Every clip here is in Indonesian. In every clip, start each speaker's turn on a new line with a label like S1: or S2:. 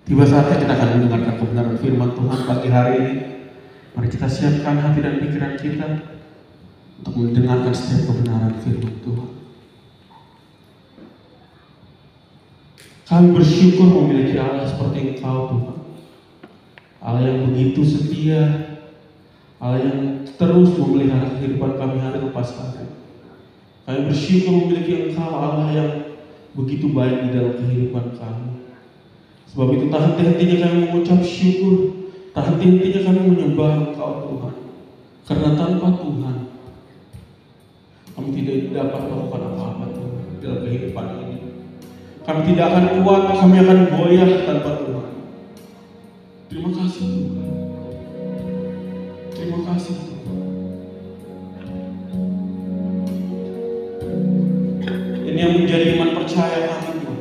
S1: Tiba saatnya kita akan mendengarkan kebenaran firman Tuhan pagi hari ini. Mari kita siapkan hati dan pikiran kita untuk mendengarkan setiap kebenaran firman Tuhan. Kami bersyukur memiliki Allah seperti Engkau, Tuhan. Allah yang begitu setia, Allah yang terus memelihara kehidupan kami hari lepas hari. Kami bersyukur memiliki Engkau, Allah yang begitu baik di dalam kehidupan kami. Sebab itu tak henti-hentinya kami mengucap syukur, tak henti-hentinya kami menyembah Engkau, Tuhan. Karena tanpa Tuhan, kami tidak dapat melakukan apa-apa, Tuhan, dalam kehidupan ini. Kami tidak akan kuat, kami akan goyah tanpa Tuhan. Terima kasih, Tuhan. Terima kasih, Tuhan. Ini yang menjadi iman percaya kami, Tuhan.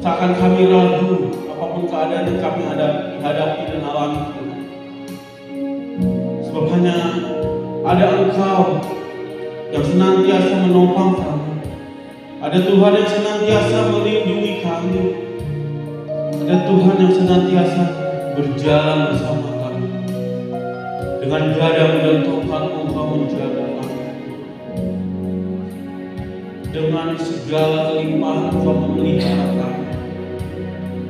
S1: Tak akan kami ragu apapun keadaan yang kami hadapi dan alami, Tuhan. Sebab hanya ada Engkau yang senantiasa menopang kami. Ada Tuhan yang senantiasa melindungi kami. Ada Tuhan yang senantiasa berjalan bersama kami. Dengan gadang dan tongkat-Mu Engkau menjaga kami. Dengan segala kelimpahan Engkau memelihara kami.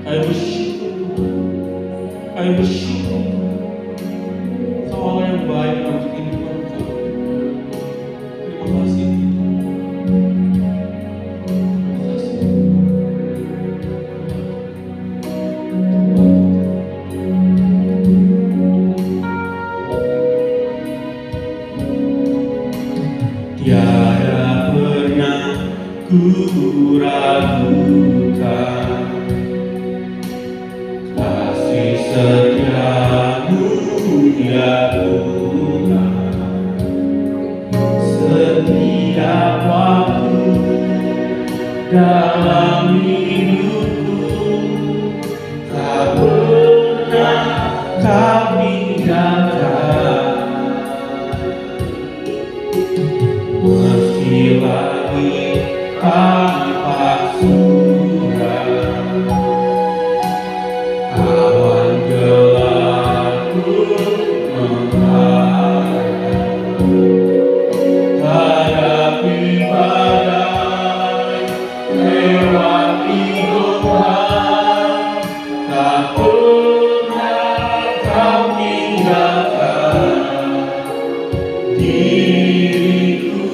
S1: Kami bersyukur, Tuhan. Kami bersyukur. Engkau Allah yang baik dalam kehidupan kami. Terima kasih. Tiada pernah ku ragukan kasih setia-Mu ya Tuhan. Setiap waktu dalam hidupku tak pernah Kau tinggalkan. Meski langit tampak suram, awan gelap pun menghadap, hadapi badai, lewati gelombang, tak pernah Kau tinggalkan diriku.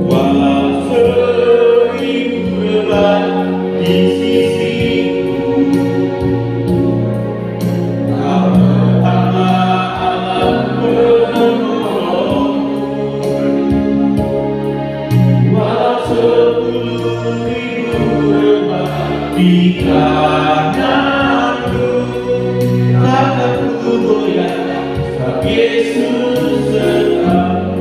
S1: Walau seribu beban di sisiku, Kau tetaplah Allah penolongku. Walau 10.000 rebah di kananku, takkan ku goyah sebab Yesus sertaku.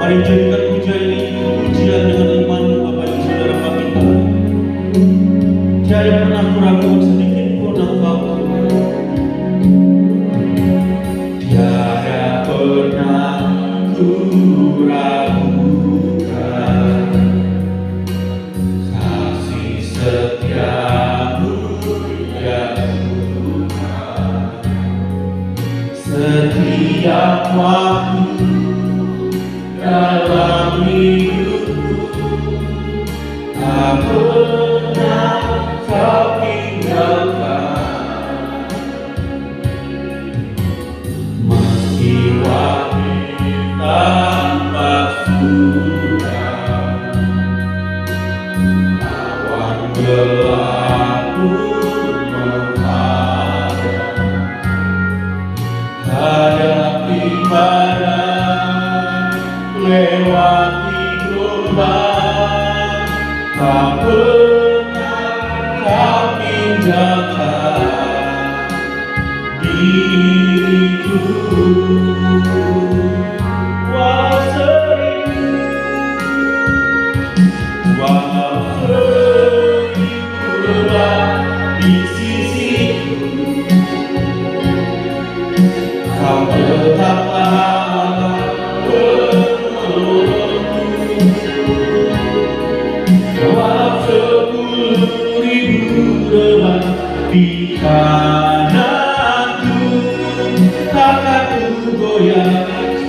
S1: Mari jadikan pujian ini pujian dengan iman Bapak Ibu Saudara kami. Tiada pernah kuragukan sedikit pun Engkau, Tuhan. Tiada pernah kuragukan kasih setia-Mu ya Tuhan. Setiap waktu dalam hidupku tak pernah Kau tinggalkan. Meski langit tampak suram, awan gelap pun menghadap, hadapi badai, lewati gelombang, tak pernah Kau tinggalkan diriku. Walau seribu beban di sisiku, Kau tetaplah Allah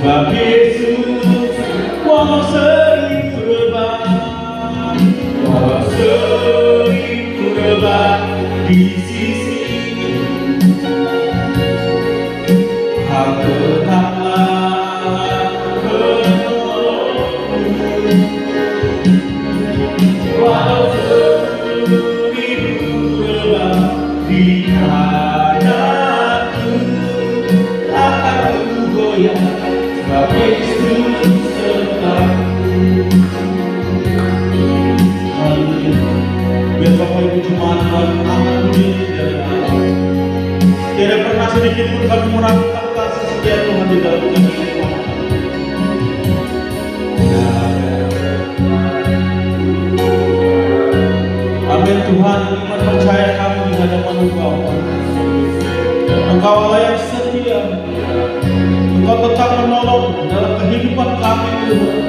S1: sebab Yesus walau seribu rebah, walau seribu rebah di sisi, Kau tetaplah penolongku. Walau seribu rebah di hadapanku, akan ku goyah sebab Yesus sertaku. Haleluya. Biar Bapak Ibu jemaat angkat pujian dari Allah. Tidak pernah sedikit pun kami meragukan kasih setia Tuhan di dalam kehidupan. Amin. Tuhan, iman percaya kami di hadapan Engkau. Engkau Allah yang setia. Engkau tetap menolong dalam kehidupan kami, Tuhan.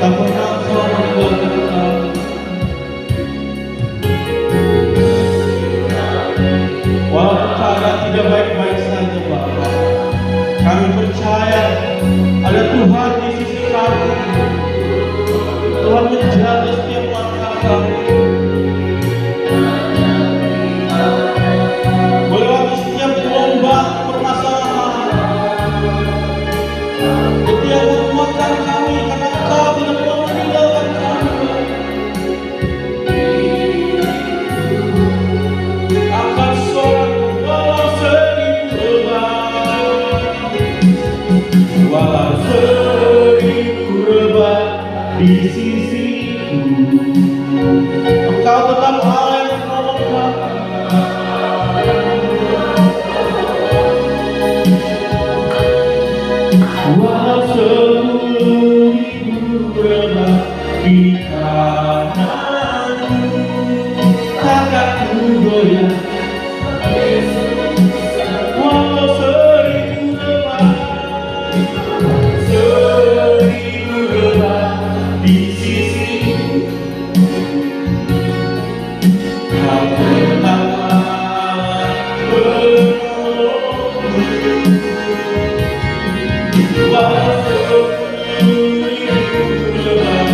S1: Tak pernah Engkau meninggalkan kami. Walaupun keadaan tidak baik-baik saja, Bapak, kami percaya ada Tuhan di sisi kami. Tuhan menjaga setiap langkah kami, melewati setiap gelombang permasalahan. Dia menguatkan kami karena Engkau tidak pernah meninggalkan kami. Angkat suaraku, walau seribu rebah, walau seribu rebah di sisiku, Engkau tetap Allah yang menolong kami. Walau 10.000 rebah di kananku, takkan ku goyah. Walau 1000 rebah, 1000 rebah di sisiku, Kau tetaplah penolongku. Walau 10.000 rebah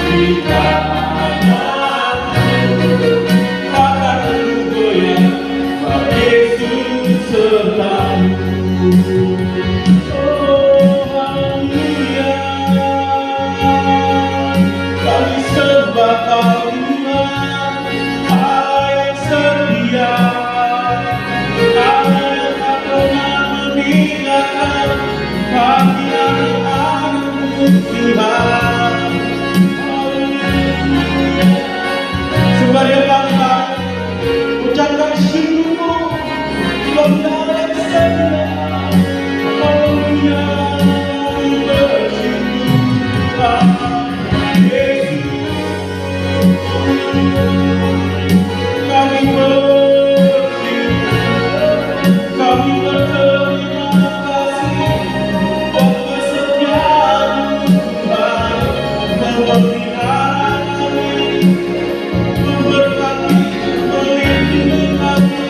S1: di tanganku, takkan ku goyah, sebab Yesus sertaku. Oh, haleluya. Kami sembah Kau Tuhan, Allah yang setia, Allah yang tak pernah meninggalkan panggilan anugerah Tuhan. Haleluya. Sembari bangsa ucapkan syukur, Kau Allah yang setia. Haleluya. Kami bersyukur Yesus. Kami bersyukur, kami berterima kasih buat kesetiaan Tuhan memelihara kami, memberkati, melindungi kami.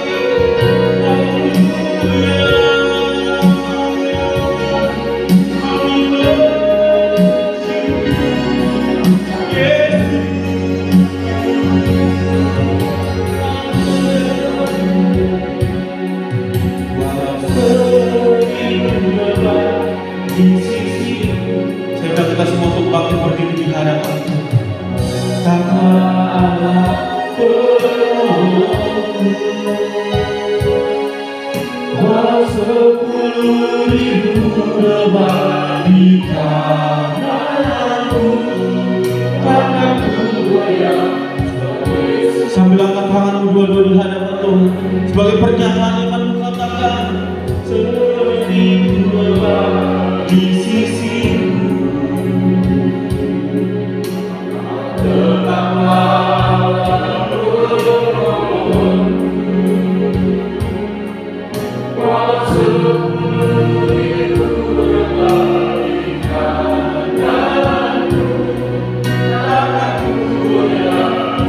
S1: Haleluya. Kami bersyukur Yesus. Di sisi, saya minta kita semua untuk bangkit berdiri di hadapan Tuhan. Taklah penolongku, walau 10.000 rebah di kananku, takkan ku goyah. Sambil angkat tanganmu dua-dua di hadapan Tuhan, sebagai pernyataan iman katakan, 10.000 rebah di sisiku, tetaplah penolongku. Walau 10.000 rebah di kananku, takkan ku goyah.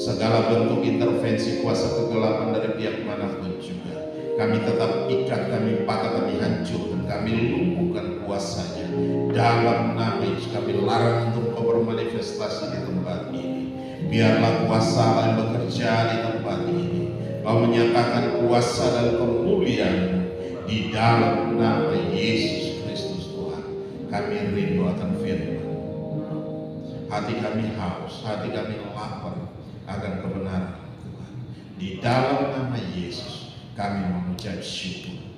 S2: Segala bentuk intervensi kuasa kegelapan dari pihak manapun juga kami tetap ikat, kami patah, kami hancurkan, kami lumpuhkan kuasanya. Dalam nama Yesus kami larang untuk bermanifestasi di tempat ini. Biarlah kuasa Allah yang bekerja di tempat ini. Kau menyatakan kuasa dan kemuliaan di dalam nama Yesus Kristus Tuhan. Kami rindu akan firman. Hati kami haus, hati kami lapar akan kebenaran Tuhan. Di dalam nama Yesus kami mengucap syukur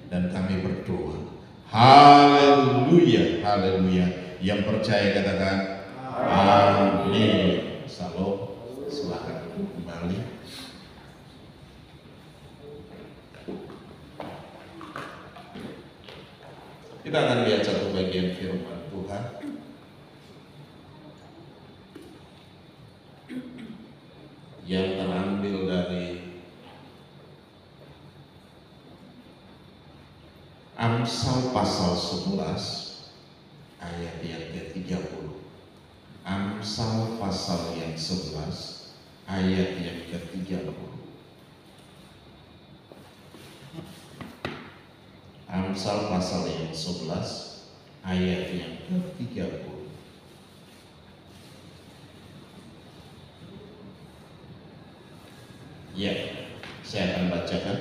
S2: dan kami berdoa. Haleluya, haleluya. Yang percaya katakan amin. Salam, silakan kembali. Kita akan lihat satu bagian firman. Tuhan. Yang terambil dari Amsal pasal 11 ayat yang ke-30. Amsal pasal yang 11 ayat yang ke-30. Amsal pasal yang 11 ayat yang ke-30. Ya, saya akan bacakan.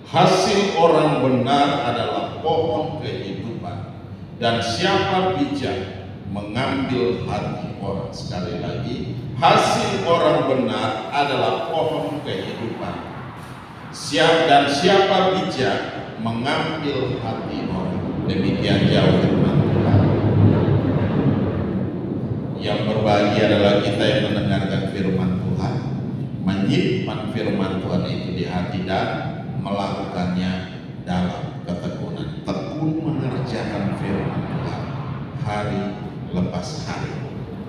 S2: Hasil orang benar adalah pohon kehidupan, dan siapa bijak mengambil hati orang. Sekali lagi, hasil orang benar adalah pohon kehidupan, dan siapa bijak mengambil hati orang. Demikian jauh firman Tuhan. Yang berbahagia adalah kita yang mendengarkan firman Tuhan, menyimpan firman Tuhan itu di hati dan melakukannya dalam ketekunan. Tekun mengerjakan firman Tuhan hari lepas hari.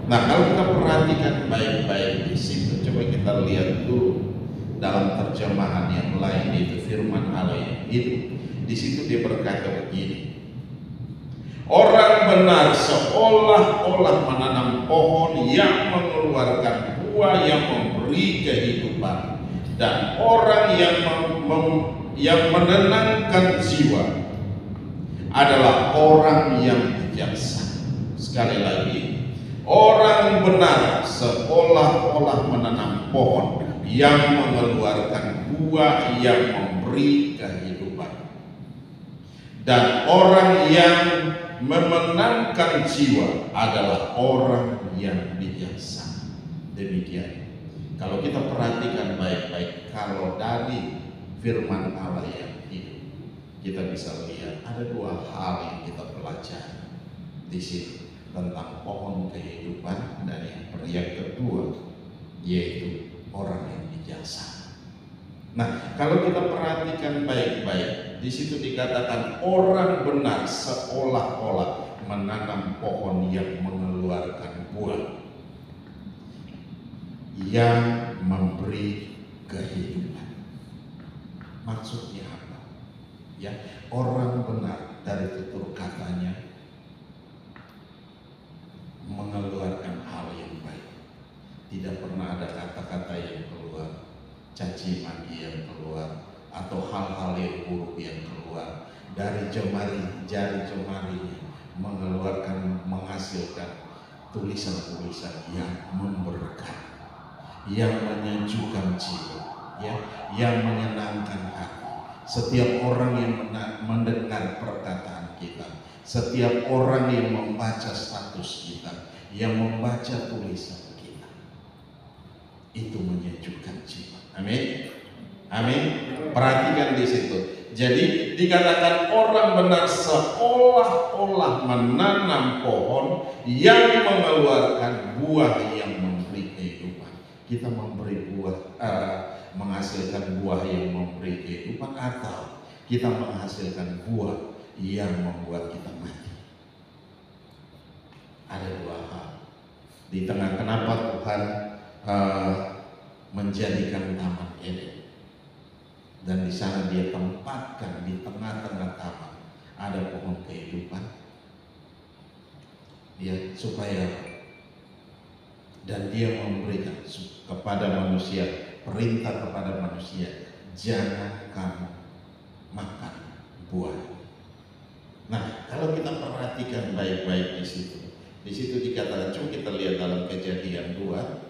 S2: Nah, kalau kita perhatikan baik-baik di situ, coba kita lihat dulu dalam terjemahan yang lain, itu firman Allah yang hidup. Di situ dia berkata begini: orang benar seolah-olah menanam pohon yang mengeluarkan buah yang memberi kehidupan, dan orang yang menenangkan jiwa adalah orang yang bijaksana. Sekali lagi, orang benar seolah-olah menanam pohon yang mengeluarkan buah yang memberi kehidupan, dan orang yang memenangkan jiwa adalah orang yang bijaksana. Demikian. Kalau kita perhatikan baik-baik, kalau dari firman Allah yang hidup, kita bisa lihat ada dua hal yang kita pelajari di sini tentang pohon kehidupan, dan yang kedua yaitu orang yang bijaksana. Nah, kalau kita perhatikan baik-baik, di situ dikatakan orang benar seolah-olah menanam pohon yang mengeluarkan buah yang memberi kehidupan. Maksudnya apa? Ya, orang benar dari tutur katanya mengeluarkan hal yang baik. Tidak pernah ada kata-kata yang keluar, caci maki yang keluar, atau hal-hal yang buruk yang keluar dari jari jemarinya, menghasilkan tulisan-tulisan yang memberkati, yang menyejukkan jiwa, ya, yang menyenangkan hati. Setiap orang yang mendengar perkataan kita, setiap orang yang membaca status kita, yang membaca tulisan kita, itu menyejukkan jiwa. Amin. Amin. Perhatikan di situ. Jadi dikatakan orang benar seolah-olah menanam pohon yang mengeluarkan buah yang memberi kehidupan. Kita memberi buah, menghasilkan buah yang memberi kehidupan, atau kita menghasilkan buah yang membuat kita mati. Ada dua hal. Di tengah, kenapa Tuhan menjadikan Taman Eden, dan di sana Dia tempatkan di tengah-tengah taman ada pohon kehidupan, ya, supaya, dan Dia memberikan kepada manusia, perintah kepada manusia, jangan kamu makan buah. Nah, kalau kita perhatikan baik-baik di situ dikatakan, coba kita lihat dalam Kejadian 2.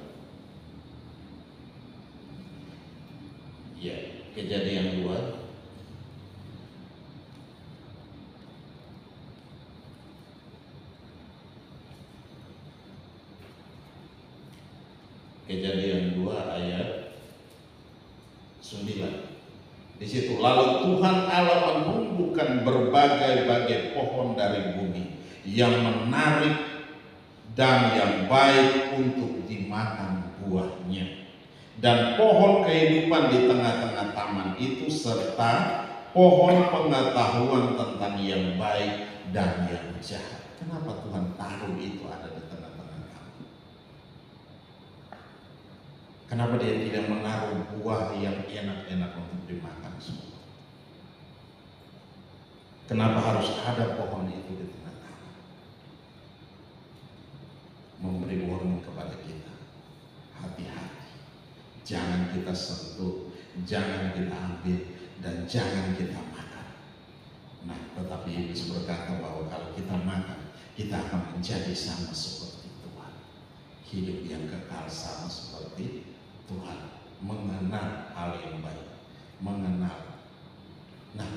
S2: Ya, Kejadian 2. Kejadian 2 ayat 9. Di situ, lalu Tuhan Allah menumbuhkan berbagai-bagai pohon dari bumi yang menarik dan yang baik untuk dimakan buahnya, dan pohon kehidupan di tengah-tengah taman itu, serta pohon pengetahuan tentang yang baik dan yang jahat. Kenapa Tuhan taruh itu ada di tengah-tengah kamu? Kenapa Dia tidak menaruh buah yang enak-enak untuk dimakan semua? Kenapa harus ada pohon itu di tengah-tengah? Memberi warning kepada kita, hati-hati, jangan kita sentuh, jangan kita ambil, dan jangan kita makan. Nah, tetapi Yesus berkata bahwa kalau kita makan, kita akan menjadi sama seperti Tuhan. Hidup yang kekal sama seperti Tuhan. Mengenal hal yang baik, mengenal. Nah,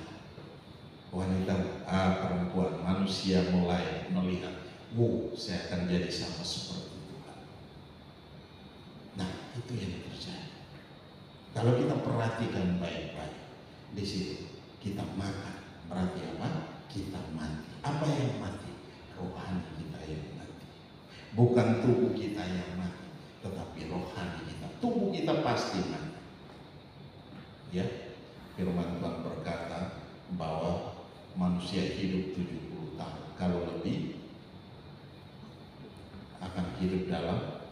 S2: wanita, perempuan, manusia mulai melihat, wow, saya akan jadi sama seperti Tuhan. Nah, itu yang terjadi. Kalau kita perhatikan baik-baik, di situ kita makan, berarti apa? Kita mati. Apa yang mati? Rohani kita yang mati. Bukan tubuh kita yang mati, tetapi rohani kita. Tubuh kita pasti mati. Ya, firman Tuhan berkata bahwa manusia hidup 70 tahun. Kalau lebih, akan hidup dalam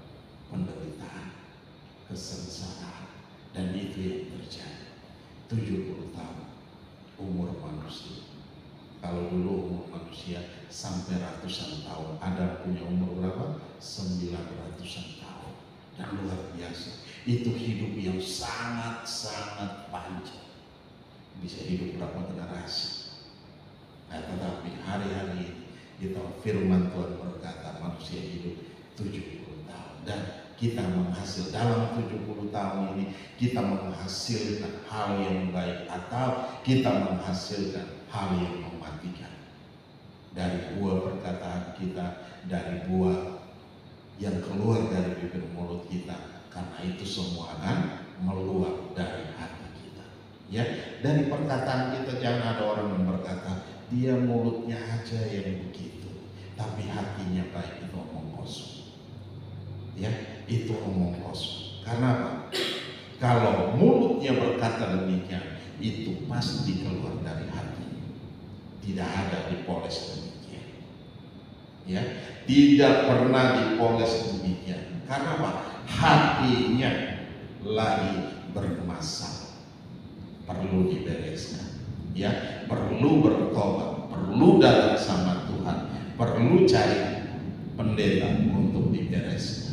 S2: penderitaan, kesengsaraan. Dan itu yang terjadi. 70 tahun umur manusia. Kalau dulu umur manusia sampai ratusan tahun. Adam punya umur berapa? 900-an tahun. Dan luar biasa. Itu hidup yang sangat-sangat panjang. Bisa hidup berapa generasi. Nah, tetapi hari-hari ini kita firman Tuhan berkata manusia hidup 70 tahun. Dan kita menghasil dalam 70 tahun ini, kita menghasilkan hal yang baik atau kita menghasilkan hal yang mematikan. Dari buah perkataan kita, dari buah yang keluar dari bibir mulut kita, karena itu semua akan meluap dari hati kita. Ya, dari perkataan kita jangan ada orang yang berkata, dia mulutnya aja yang begitu, tapi hatinya baik, itu omong kosong. Ya, itu omong kosong. Karena apa? Kalau mulutnya berkata demikian, itu pasti keluar dari hati. Tidak ada dipoles demikian. Ya, tidak pernah dipoles demikian. Karena apa? Hatinya lagi bermasalah. Perlu dibereskan. Ya, perlu bertobat, perlu datang sama Tuhan, perlu cari pendeta untuk dibereskan.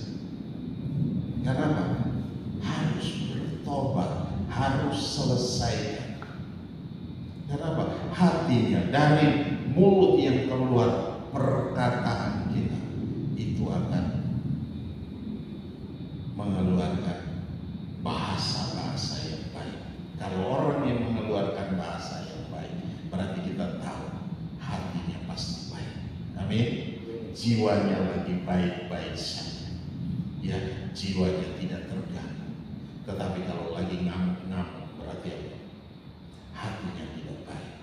S2: Karena apa? Harus bertobat, harus selesaikan. Karena apa? Hatinya, dari mulut yang keluar perkataan kita itu akan mengeluarkan bahasa-bahasa yang baik. Kalau orang yang mengeluarkan bahasa yang baik, berarti kita tahu hatinya pasti baik. Amin. Jiwanya lagi baik-baik saja. Ya, jiwanya tidak terganggu. Tetapi kalau lagi ngamuk-ngamuk, berarti apa? Hatinya tidak baik.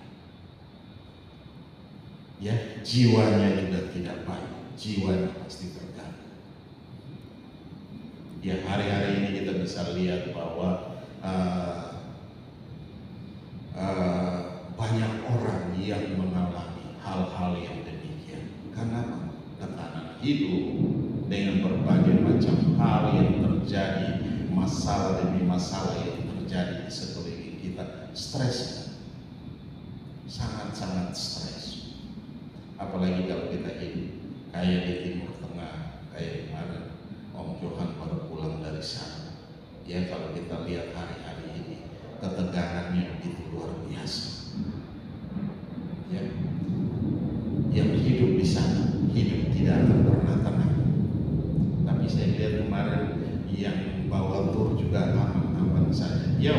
S2: Ya, jiwanya juga tidak baik. Jiwanya pasti terganggu. Ya, hari-hari ini kita bisa lihat bahwa banyak orang yang mengalami hal-hal yang demikian. Karena tekanan hidup dengan berbagai macam hal yang terjadi, masalah demi masalah yang terjadi di sekeliling kita, stres, sangat-sangat stres. Apalagi kalau kita hidup kayak di Timur Tengah, kayak kemarin Om Johan baru pulang dari sana. Ya, kalau kita lihat hari-hari ini, ketegangannya begitu luar biasa. Ya, yang hidup di sana, hidup tidak akan pernah tenang. Tapi saya lihat kemarin yang bawa tur juga aman-aman saja. Ya,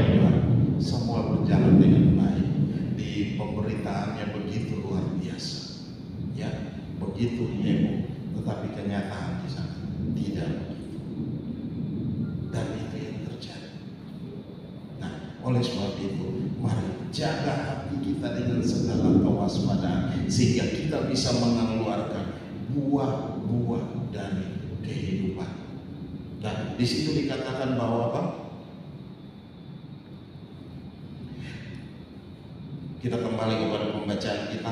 S2: semua berjalan dengan baik. Di pemberitaannya begitu luar biasa. Ya, begitu heboh. Tetapi kenyataan di sana tidak begitu. Dan itu yang terjadi. Nah, oleh sebab itu, mari jaga hati kita dengan segala kewaspadaan sehingga kita bisa mengeluarkan buah-buah dari kehidupan. Dan di situ dikatakan bahwa apa? Kita kembali kepada pembacaan kita.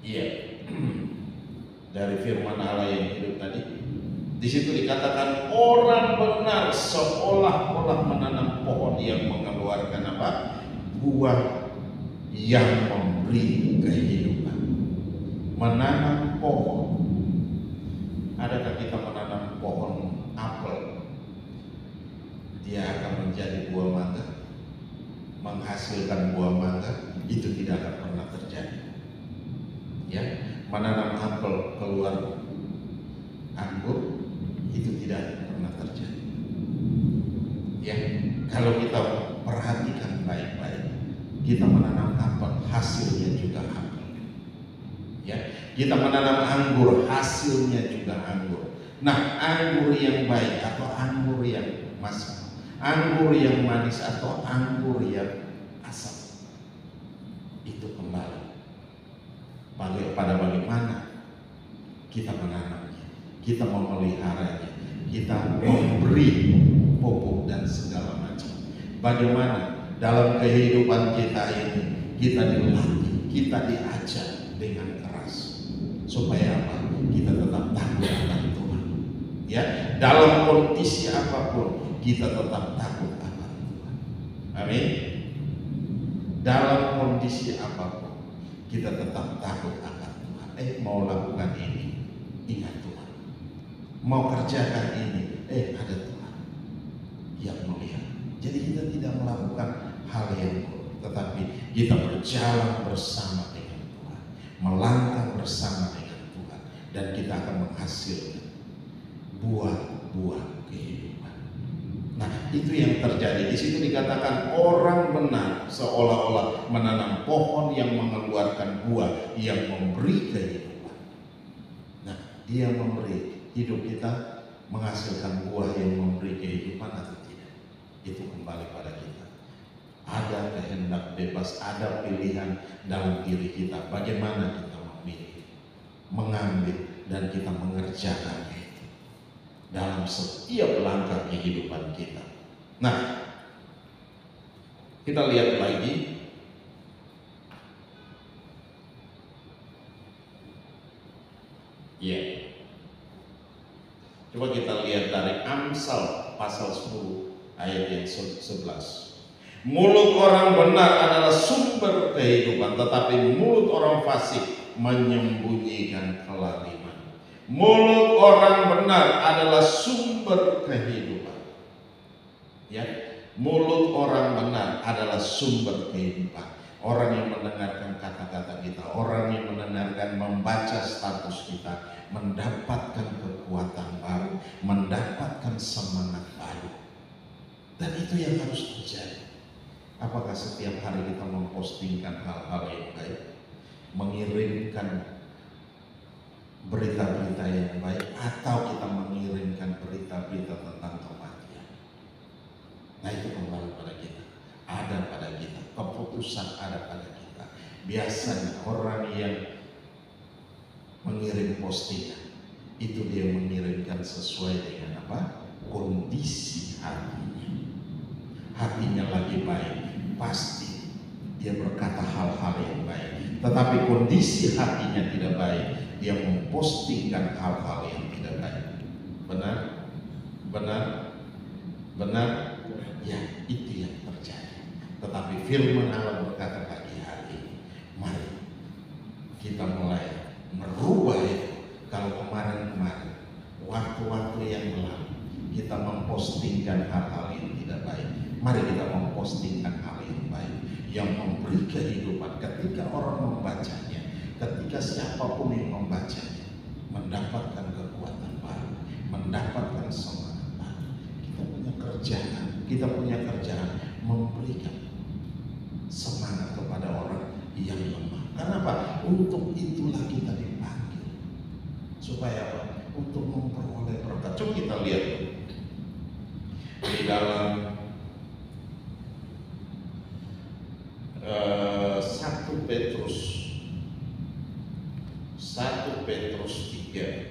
S2: Iya. Dari firman Allah yang hidup tadi. Di situ dikatakan orang benar seolah-olah menanam pohon yang mengeluarkan apa? Buah yang memberi kehidupan. Menanam pohon. Adakah kita menanam pohon apel? Dia akan menjadi buah mangga, menghasilkan buah mangga, itu tidak akan pernah terjadi. Ya, menanam apel keluar anggur, itu tidak pernah terjadi. Ya, kalau kita perhatikan baik-baik, kita menanam apel, hasilnya juga apel. Ya, kita menanam anggur, hasilnya juga anggur. Nah, anggur yang baik atau anggur yang masam, anggur yang manis atau anggur yang asam, itu kembali pada bagaimana kita menanamnya, kita memeliharanya, kita memberi pupuk dan segala macam. Bagaimana dalam kehidupan kita ini kita dilatih, kita diajar dengan keras supaya apa? Kita tetap takut akan Tuhan. Ya, dalam kondisi apapun kita tetap takut akan Tuhan. Amin. Dalam kondisi apapun kita tetap takut akan Tuhan. Mau lakukan ini, ingat Tuhan. Mau kerjakan ini, ada Tuhan yang melihat. Jadi kita tidak melakukan hal yang buruk, tetapi kita berjalan bersama dengan Tuhan, melangkah bersama dengan Tuhan, dan kita akan menghasilkan buah-buah kehidupan. Nah, itu yang terjadi. Di situ dikatakan orang benar seolah-olah menanam pohon yang mengeluarkan buah yang memberi kehidupan. Nah, dia memberi, hidup kita menghasilkan buah yang memberi kehidupan atau tidak, itu kembali pada kita. Ada kehendak bebas, ada pilihan dalam diri kita. Bagaimana kita memilih, mengambil, dan kita mengerjakannya itu dalam setiap langkah kehidupan kita. Nah, kita lihat lagi. Ya. Coba kita lihat dari Amsal pasal 10 ayat yang 11. Mulut orang benar adalah sumber kehidupan, tetapi mulut orang fasik menyembunyikan kelaliman. Mulut orang benar adalah sumber kehidupan. Ya, mulut orang benar adalah sumber kehidupan. Orang yang mendengarkan kata-kata kita, orang yang mendengarkan, membaca status kita, mendapatkan kekuatan baru, mendapatkan semangat baru. Dan itu yang harus terjadi. Apakah setiap hari kita mempostingkan hal-hal yang baik, mengirimkan berita-berita yang baik, atau kita mengirimkan berita-berita tentang kematian? Nah, itu kembali pada kita. Ada pada kita, keputusan ada pada kita. Biasanya orang yang mengirim postingan itu dia mengirimkan sesuai dengan apa? Kondisi hatinya. Hatinya lagi baik, pasti dia berkata hal-hal yang baik. Tetapi kondisi hatinya tidak baik, dia mempostingkan hal-hal yang tidak baik. Benar? Benar? Benar? Ya, itu yang terjadi. Tetapi firman Allah berkata pagi hari ini, mari kita mulai merubah itu. Kalau kemarin-kemarin, waktu-waktu yang lalu, kita mempostingkan hal-hal yang tidak baik, mari kita mempostingkan hal yang baik, yang memberi kehidupan. Ketika orang membacanya, ketika siapapun yang membacanya, mendapatkan kekuatan baru, mendapatkan semangat baru. Kita punya kerjaan memberikan semangat kepada orang yang lemah. Karena apa? Untuk itulah kita dipanggil. Supaya apa? Untuk memperoleh berkat. Coba kita lihat di dalam 1 Petrus 3.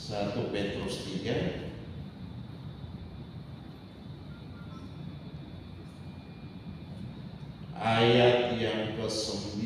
S2: 1 Petrus 3 ayat yang ke-9.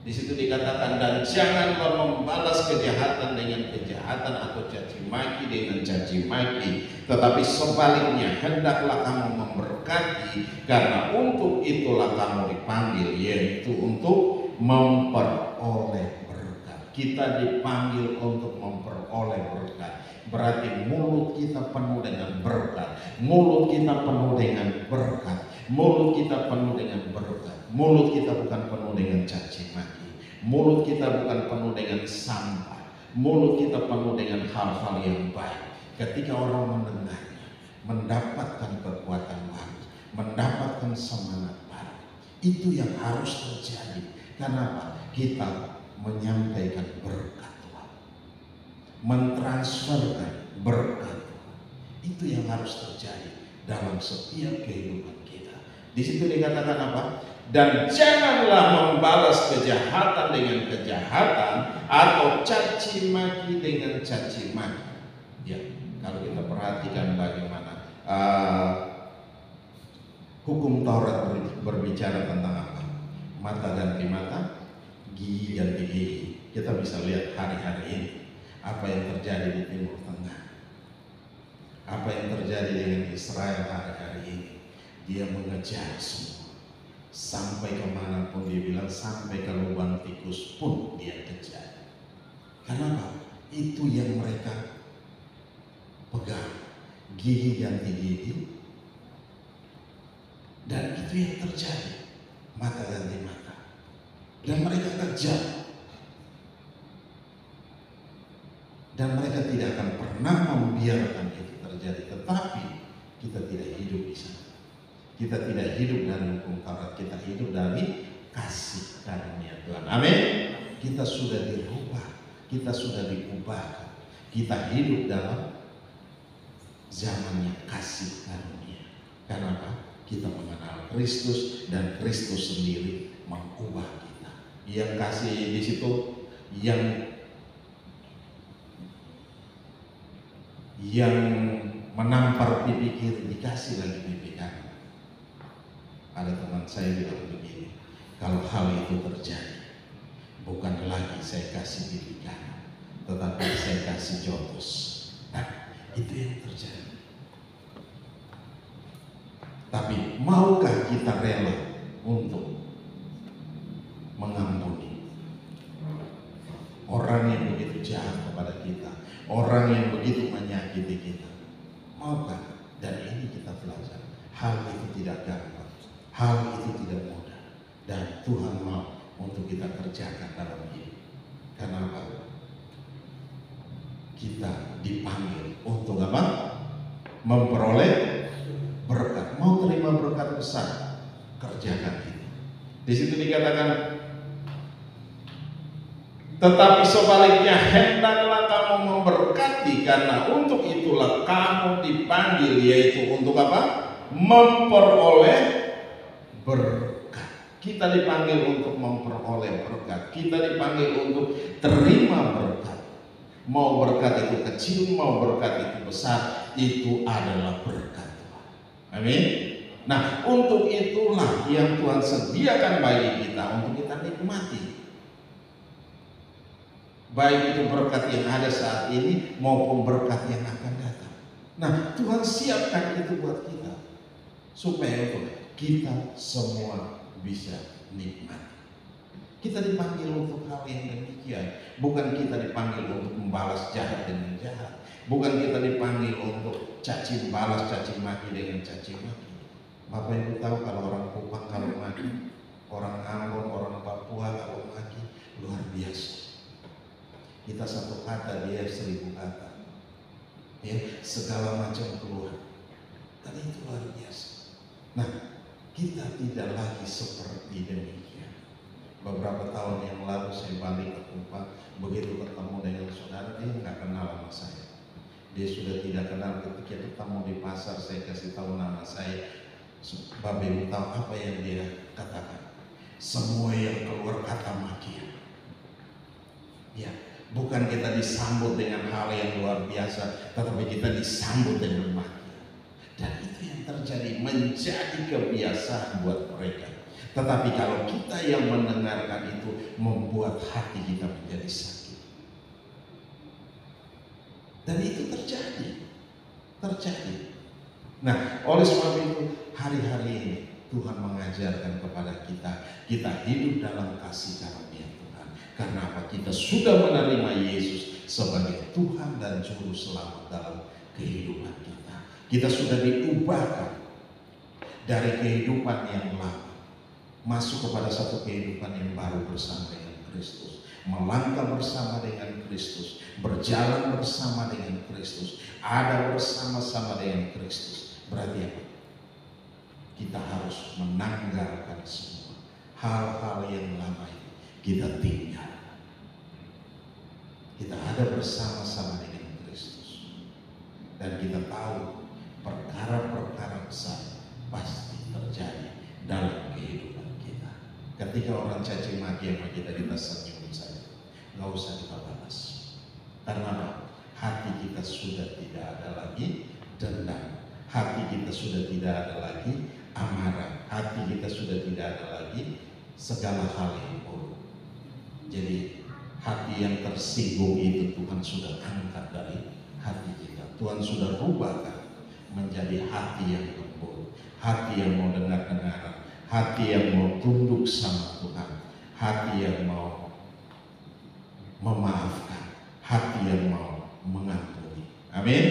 S2: Di situ dikatakan, dan janganlah membalas kejahatan dengan kejahatan atau caci maki dengan caci maki, tetapi sebaliknya hendaklah kamu memberkati, karena untuk itulah kamu dipanggil, yaitu untuk memperoleh berkat. Kita dipanggil untuk memperoleh berkat. Berarti mulut kita penuh dengan berkat, mulut kita penuh dengan berkat, mulut kita penuh dengan berkat. Mulut kita bukan penuh dengan caci maki, mulut kita bukan penuh dengan sampah, mulut kita penuh dengan hal-hal yang baik. Ketika orang mendengarnya, mendapatkan kekuatan baru, mendapatkan semangat baru. Itu yang harus terjadi. Kenapa? Kita menyampaikan berkat Tuhan, mentransferkan berkat Tuhan. Itu yang harus terjadi dalam setiap kehidupan kita. Di situ dikatakan apa? Dan janganlah membalas kejahatan dengan kejahatan atau caci maki dengan caci maki. Ya, kalau kita perhatikan bagaimana hukum Taurat berbicara tentang apa? Mata ganti mata, gigi ganti gigi. Kita bisa lihat hari-hari ini apa yang terjadi di Timur Tengah, apa yang terjadi dengan Israel hari-hari ini. Dia mengejar semua, sampai kemanapun dia bilang, sampai ke lubang tikus pun dia kejar. Kenapa? Itu yang mereka pegang, gigi ganti gigi, dan itu yang terjadi, mata ganti mata, dan mereka kejar, dan mereka tidak akan pernah membiarkan itu terjadi. Tetapi kita tidak hidup di sana. Kita tidak hidup dari hukum Taurat, kita hidup dari kasih karunia Tuhan. Amin. Kita sudah dirubah, kita sudah diubahkan. Kita hidup dalam zamannya kasih karunia. Kenapa? Kita mengenal Kristus dan Kristus sendiri mengubah kita. Yang kasih di situ, yang menampar pipi kiri dikasih lagi pipi kanan. Ada teman saya bilang begini, kalau hal itu terjadi, bukan lagi saya kasih pipi kanan, tetapi saya kasih jotos. Nah, itu yang terjadi. Tapi maukah kita rela untuk mengampuni orang yang begitu jahat kepada kita, orang yang begitu menyakiti kita? Maukah? Dan ini kita belajar, hal itu tidak gampang. Hal itu tidak mudah, dan Tuhan mau untuk kita kerjakan dalam hidup. Kenapa? Kita dipanggil untuk apa? Memperoleh berkat. Mau terima berkat besar, kerjakan itu. Di situ dikatakan, tetapi sebaliknya hendaklah kamu memberkati, karena untuk itulah kamu dipanggil, yaitu untuk apa? Memperoleh berkat. Kita dipanggil untuk memperoleh berkat. Kita dipanggil untuk terima berkat. Mau berkat itu kecil, mau berkat itu besar, itu adalah berkat Tuhan. Amin. Nah, untuk itulah yang Tuhan sediakan bagi kita untuk kita nikmati. Baik itu berkat yang ada saat ini maupun berkat yang akan datang. Nah, Tuhan siapkan itu buat kita, supaya kita semua bisa nikmat. Kita dipanggil untuk hal yang demikian. Bukan kita dipanggil untuk membalas jahat dengan jahat. Bukan kita dipanggil untuk caci maki dengan caci maki. Bapak Ibu tahu kalau orang Kupang kalau maki, orang Ambon, orang Papua kalau maki, luar biasa. Kita satu kata, dia 1000 kata. Ya, segala macam keluar. Dan itu luar biasa. Nah, kita tidak lagi seperti demikian. Beberapa tahun yang lalu saya balik ke Kupang, begitu ketemu dengan saudara, dia nggak kenal sama saya. Dia sudah tidak kenal. Ketika ketemu di pasar, saya kasih tahu nama saya. Bapak Ibu tahu apa yang dia katakan? Semua yang keluar kata makian. Ya, bukan kita disambut dengan hal yang luar biasa, tetapi kita disambut dengan makian. Dan itu yang terjadi menjadi kebiasaan buat mereka. Tetapi kalau kita yang mendengarkan itu membuat hati kita menjadi sakit. Dan itu terjadi. Nah, oleh sebab itu hari-hari ini Tuhan mengajarkan kepada kita hidup dalam kasih karunia Tuhan. Karena apa? Kita sudah menerima Yesus sebagai Tuhan dan Juru Selamat dalam kehidupan kita. Kita sudah diubahkan dari kehidupan yang lama masuk kepada satu kehidupan yang baru bersama dengan Kristus, melangkah bersama dengan Kristus, berjalan bersama dengan Kristus, ada bersama-sama dengan Kristus. Berarti apa? Kita harus menanggalkan semua hal-hal yang lama itu, kita tinggal. Kita ada bersama-sama dengan Kristus, dan kita tahu perkara-perkara besar pasti terjadi dalam kehidupan. Ketika orang caci maki sama kita senyum saja, nggak usah kita balas. Karena hati kita sudah tidak ada lagi dendam, hati kita sudah tidak ada lagi amarah, hati kita sudah tidak ada lagi segala hal yang buruk. Jadi hati yang tersinggung itu Tuhan sudah angkat dari hati kita. Tuhan sudah rubahkan menjadi hati yang lembut, hati yang mau dengar-dengar, hati yang mau tunduk sama Tuhan, hati yang mau memaafkan, hati yang mau mengampuni. Amin.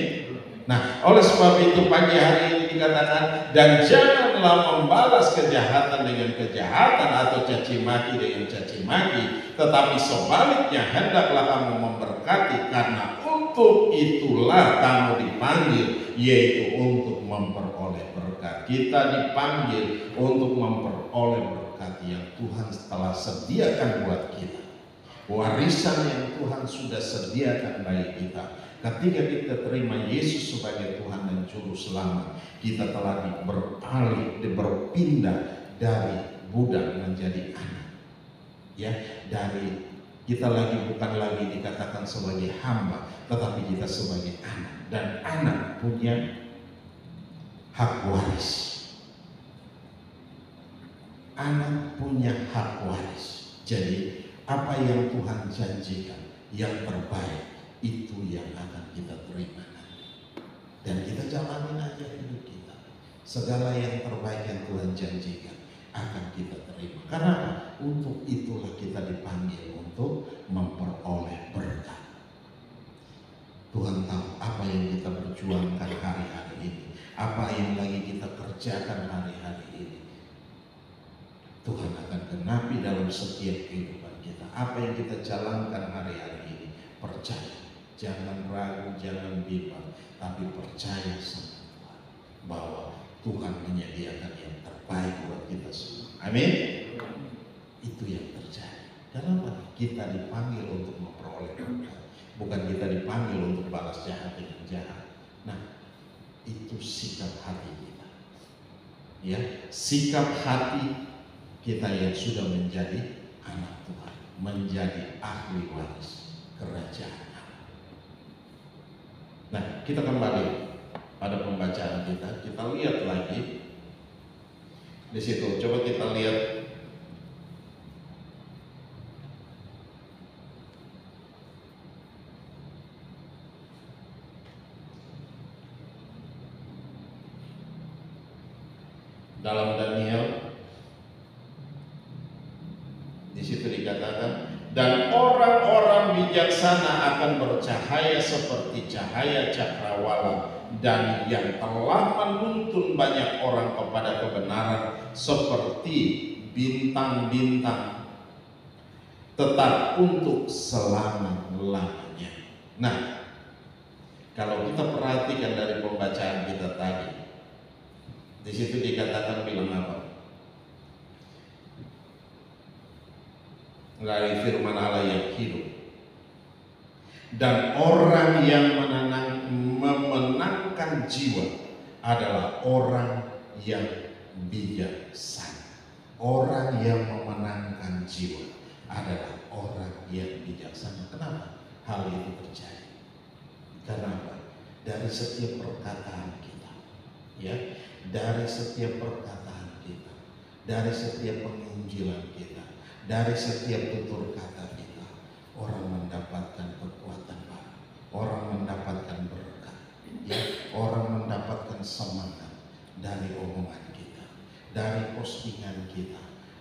S2: Nah, oleh sebab itu pagi hari ini dikatakan, dan janganlah membalas kejahatan dengan kejahatan atau caci maki dengan caci maki, tetapi sebaliknya hendaklah kamu memberkati, karena untuk itulah kamu dipanggil, yaitu untuk memperoleh berkat. Kita dipanggil untuk memperoleh berkat yang Tuhan telah sediakan buat kita. Warisan yang Tuhan sudah sediakan bagi kita. Ketika kita terima Yesus sebagai Tuhan dan Juru Selamat, kita telah berpindah dari budak menjadi anak. Ya, dari kita bukan lagi dikatakan sebagai hamba, tetapi kita sebagai anak. Dan anak punya hak waris. Anak punya hak waris. Jadi apa yang Tuhan janjikan, yang terbaik, itu yang akan kita terima nanti. Dan kita jalanin aja hidup kita. Segala yang terbaik yang Tuhan janjikan akan kita terima. Karena untuk itulah kita dipanggil untuk memperoleh berkat. Tuhan tahu apa yang kita berjuangkan hari-hari ini, apa yang lagi kita kerjakan hari-hari ini. Tuhan akan genapi dalam setiap kehidupan kita. Apa yang kita jalankan hari-hari ini, percaya. Jangan ragu, jangan bimbang, tapi percaya sama Tuhan bahwa Tuhan menyediakan yang terbaik buat kita semua. Amin. Itu yang terjadi. Kenapa? Kita dipanggil untuk memperoleh berkat, bukan kita dipanggil untuk balas jahat dengan jahat. Nah, itu sikap hati kita. Ya, sikap hati kita yang sudah menjadi anak Tuhan, menjadi ahli waris kerajaan. Nah, kita kembali pada pembacaan kita. Kita lihat lagi di situ. Coba kita lihat dalam Daniel. Di situ dikatakan, dan orang-orang bijaksana akan bercahaya seperti cahaya cakrawala, dan yang telah menuntun banyak orang kepada kebenaran seperti bintang-bintang, tetap untuk selama-lamanya. Nah, kalau kita perhatikan dari pembacaan kita tadi, di situ dikatakan bilang apa? Dari firman Allah yang hidup. Dan orang yang memenangkan jiwa adalah orang yang bijaksana. Orang yang memenangkan jiwa adalah orang yang bijaksana. Kenapa hal itu terjadi? Karena apa? Dari setiap perkataan kita, ya, dari setiap perkataan kita, dari setiap penginjilan kita, dari setiap tutur kata kita, orang mendapatkan kekuatan baru, orang mendapatkan berkat, ya, orang mendapatkan semangat dari omongan kita, dari postingan kita.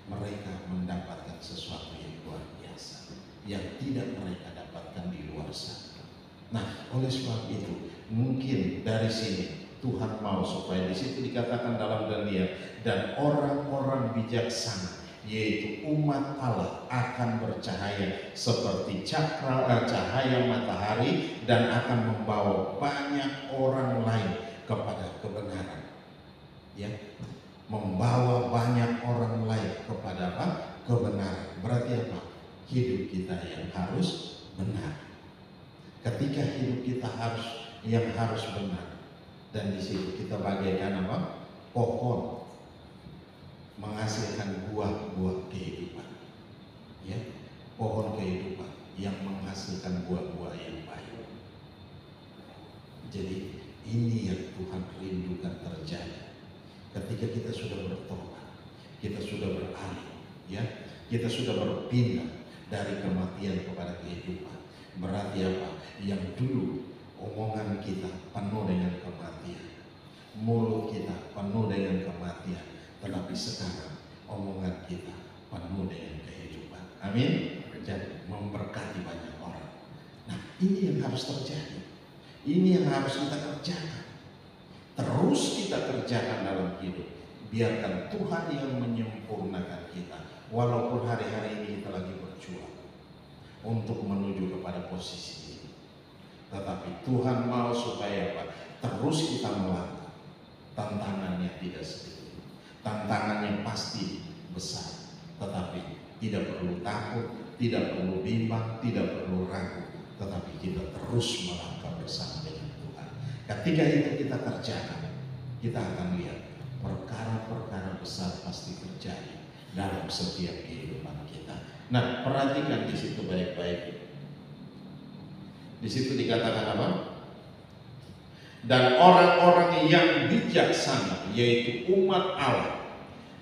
S2: Mereka mendapatkan sesuatu yang luar biasa yang tidak mereka dapatkan di luar sana. Nah, oleh sebab itu mungkin dari sini Tuhan mau supaya di situ dikatakan dalam Daniel, dan orang-orang bijaksana yaitu umat Allah akan bercahaya seperti cahaya matahari dan akan membawa banyak orang lain kepada kebenaran. Ya, membawa banyak orang lain kepada apa? Kebenaran. Berarti apa? Hidup kita yang harus benar. Ketika hidup kita harus benar, dan di situ kita bagaikan apa? Pohon menghasilkan buah-buah kehidupan. Ya, pohon kehidupan yang menghasilkan buah-buah yang baik. Jadi ini yang Tuhan rindukan terjadi. Ketika kita sudah bertobat, kita sudah beralih, ya, kita sudah berpindah dari kematian kepada kehidupan. Berarti apa? Yang dulu omongan kita penuh dengan kematian, mulut kita penuh dengan kematian, tetapi sekarang omongan kita penuh dengan kehidupan. Amin. Jadi memberkati banyak orang. Nah, ini yang harus terjadi. Ini yang harus kita kerjakan. Terus kita kerjakan dalam hidup. Biarkan Tuhan yang menyempurnakan kita. Walaupun hari-hari ini kita lagi berjuang untuk menuju kepada posisi ini, tetapi Tuhan mau supaya apa? Terus kita melangkah. Tantangannya tidak sedikit, tantangannya pasti besar, tetapi tidak perlu takut, tidak perlu bimbang, tidak perlu ragu, tetapi kita terus melangkah bersama dengan Tuhan. Ketika itu kita kerjakan, kita akan lihat perkara-perkara besar pasti terjadi dalam setiap kehidupan kita. Nah, perhatikan di situ baik-baik. Di situ dikatakan apa? Dan orang-orang yang bijaksana, yaitu umat Allah,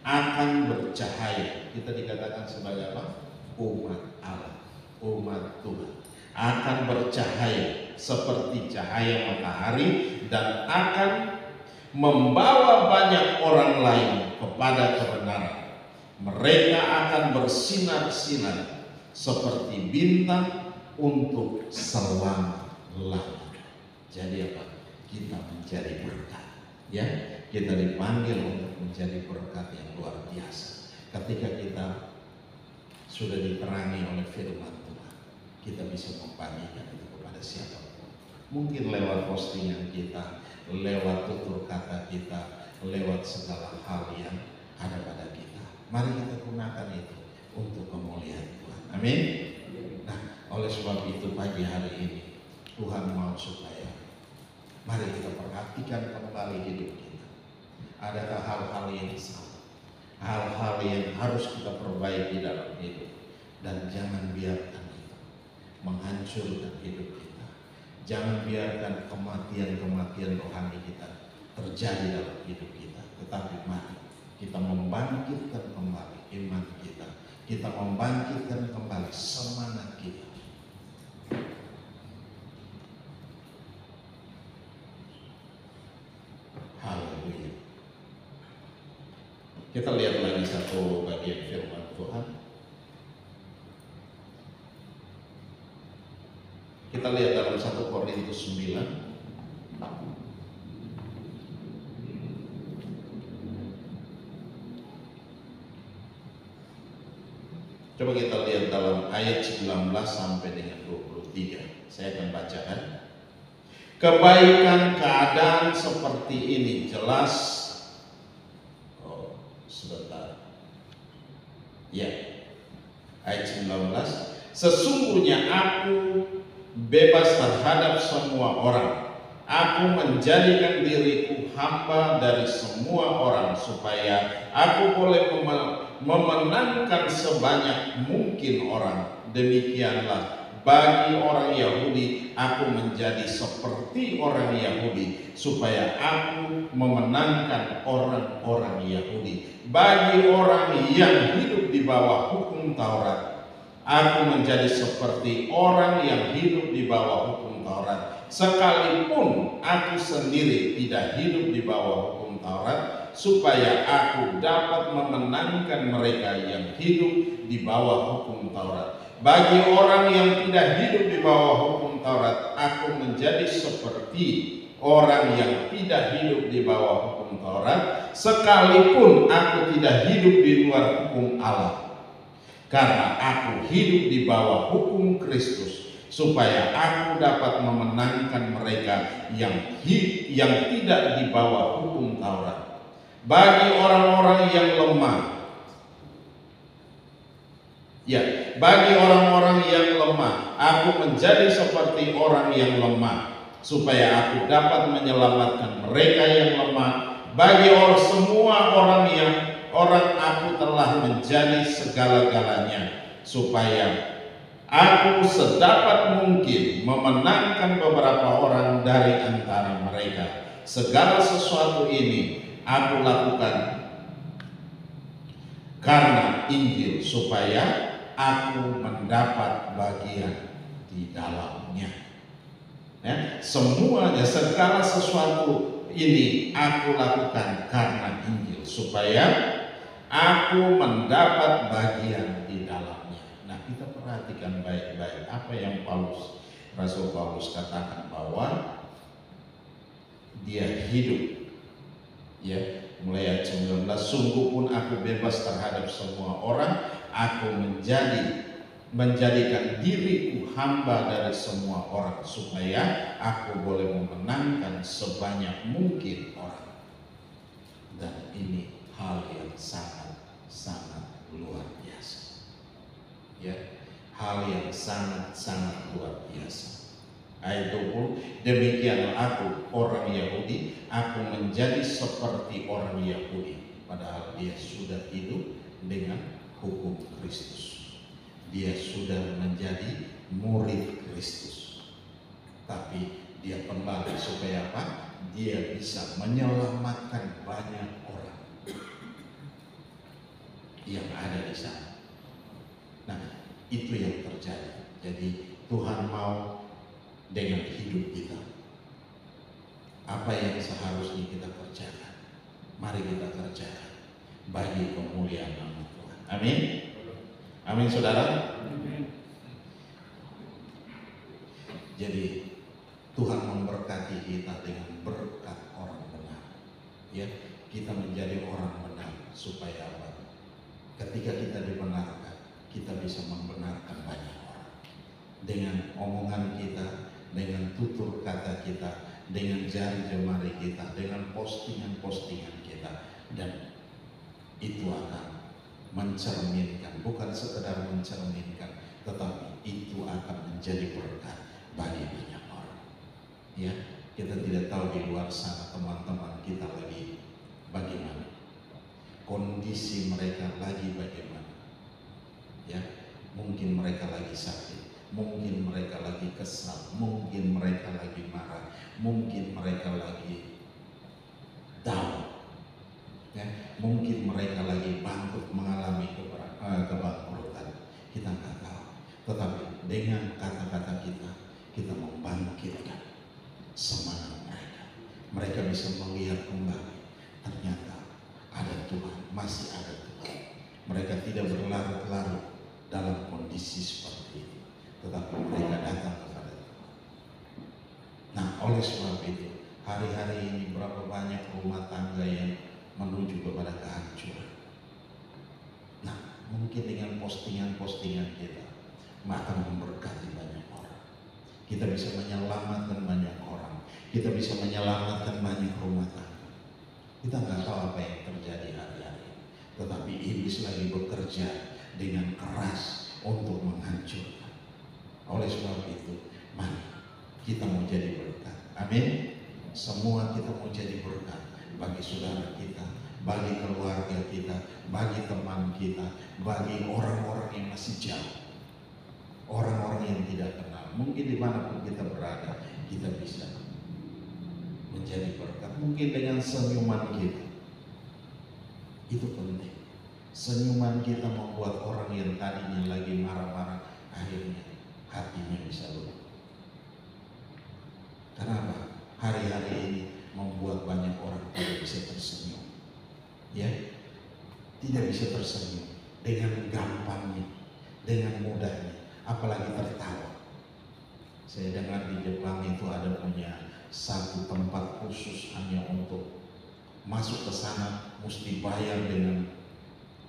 S2: akan bercahaya. Kita dikatakan sebagai apa? Umat Allah, umat Tuhan, akan bercahaya seperti cahaya matahari dan akan membawa banyak orang lain kepada kebenaran. Mereka akan bersinar-sinar seperti bintang untuk selama-lamanya. Jadi apa? Kita menjadi berkat. Ya, kita dipanggil untuk menjadi berkat yang luar biasa. Ketika kita sudah diterangi oleh firman Tuhan, kita bisa membagikan itu kepada siapapun. Mungkin lewat postingan kita, lewat tutur kata kita, lewat segala hal yang ada pada kita. Mari kita gunakan itu untuk kemuliaan Tuhan. Amin. Nah, oleh sebab itu pagi hari ini Tuhan mau supaya mari kita perhatikan kembali hidup kita. Adakah hal-hal yang salah, hal-hal yang harus kita perbaiki dalam hidup, dan jangan biarkan itu menghancurkan hidup kita. Jangan biarkan kematian-kematian rohani kita terjadi dalam hidup kita. Tetapi mari kita membangkitkan kembali iman kita. Kita membangkitkan kembali semangat kita. Haleluya. Kita lihat lagi satu bagian firman Tuhan. Kita lihat dalam 1 Korintus 9. Coba kita lihat dalam ayat 19 sampai dengan 23. Saya akan bacakan. Kebaikan keadaan seperti ini jelas. Oh, sebentar. Ya. Ayat 19. Sesungguhnya aku bebas terhadap semua orang. Aku menjadikan diriku hamba dari semua orang supaya aku boleh memenangkan sebanyak mungkin orang. Demikianlah bagi orang Yahudi aku menjadi seperti orang Yahudi supaya aku memenangkan orang-orang Yahudi. Bagi orang yang hidup di bawah hukum Taurat, aku menjadi seperti orang yang hidup di bawah hukum Taurat. Sekalipun aku sendiri tidak hidup di bawah hukum Taurat, supaya aku dapat memenangkan mereka yang hidup di bawah hukum Taurat. Bagi orang yang tidak hidup di bawah hukum Taurat, aku menjadi seperti orang yang tidak hidup di bawah hukum Taurat, sekalipun aku tidak hidup di luar hukum Allah. Karena aku hidup di bawah hukum Kristus, supaya aku dapat memenangkan mereka yang tidak di bawah hukum Taurat. Bagi orang-orang yang lemah, bagi orang-orang yang lemah, aku menjadi seperti orang yang lemah, supaya aku dapat menyelamatkan mereka yang lemah. Bagi semua orang aku telah menjadi segala-galanya, supaya aku sedapat mungkin memenangkan beberapa orang dari antara mereka. Segala sesuatu ini aku lakukan karena Injil, supaya aku mendapat bagian di dalamnya. Semuanya, segala sesuatu ini aku lakukan karena Injil, supaya aku mendapat bagian di dalamnya. Nah, kita perhatikan baik-baik apa yang Rasul Paulus katakan, bahwa dia hidup, mulai ayat 19, sungguh pun aku bebas terhadap semua orang, aku menjadikan diriku hamba dari semua orang, supaya aku boleh memenangkan sebanyak mungkin orang. Dan ini hal yang sangat-sangat luar biasa, hal yang sangat-sangat luar biasa. Ayat 20, demikianlah aku orang Yahudi, aku menjadi seperti orang Yahudi, padahal dia sudah hidup dengan hukum Kristus. Dia sudah menjadi murid Kristus, tapi dia kembali supaya apa? Dia bisa menyelamatkan banyak orang yang ada di sana. Nah, itu yang terjadi. Jadi Tuhan mau dengan hidup kita, apa yang seharusnya kita kerjakan, mari kita kerjakan bagi kemuliaan nama Tuhan. Amin. Amin, saudara. Jadi Tuhan memberkati kita dengan berkat orang benar. Kita menjadi orang benar supaya apa? Ketika kita dibenarkan, kita bisa membenarkan banyak orang dengan omongan kita, dengan tutur kata kita, dengan jari jemari kita, dengan postingan-postingan kita. Dan itu akan mencerminkan, bukan sekedar mencerminkan, tetapi itu akan menjadi berkat bagi banyak orang. Kita tidak tahu di luar sana teman-teman kita lagi bagaimana, kondisi mereka lagi bagaimana. Mungkin mereka lagi sakit, mungkin mereka lagi kesal, mungkin mereka lagi marah, mungkin mereka lagi down, mungkin mereka lagi bangkrut, mengalami kebangkrutan. Kita nggak tahu, tetapi dengan kata-kata kita membangkitkan semangat mereka. Mereka bisa melihat kembali, ternyata ada Tuhan, masih ada Tuhan. Mereka tidak berlarut-larut dalam kondisi seperti itu, tetapi mereka datang kepada Tuhan. Nah, oleh sebab itu, hari-hari ini berapa banyak rumah tangga yang menuju kepada kehancuran. Nah, mungkin dengan postingan-postingan kita akan memberkati banyak orang. Kita bisa menyelamatkan banyak orang. Kita bisa menyelamatkan banyak rumah tangga. Kita nggak tahu apa yang terjadi hari-hari, tetapi iblis lagi bekerja dengan keras untuk menghancurkan. Oleh sebab itu, mari kita mau jadi berkat. Amin. Semua kita mau jadi berkat bagi saudara kita, bagi keluarga kita, bagi teman kita, bagi orang-orang yang masih jauh. orang-orang yang tidak kenal. Mungkin dimanapun kita berada, kita bisa menjadi berkat. Mungkin dengan senyuman kita, itu penting. Senyuman kita membuat orang yang tadinya lagi marah-marah, akhirnya hatinya bisa lunak. Kenapa? Hari-hari ini membuat banyak orang tidak bisa tersenyum. Ya, tidak bisa tersenyum dengan gampangnya, dengan mudahnya, apalagi tertawa. Saya dengar di Jepang itu ada punya satu tempat khusus hanya untuk masuk ke sana mesti bayar dengan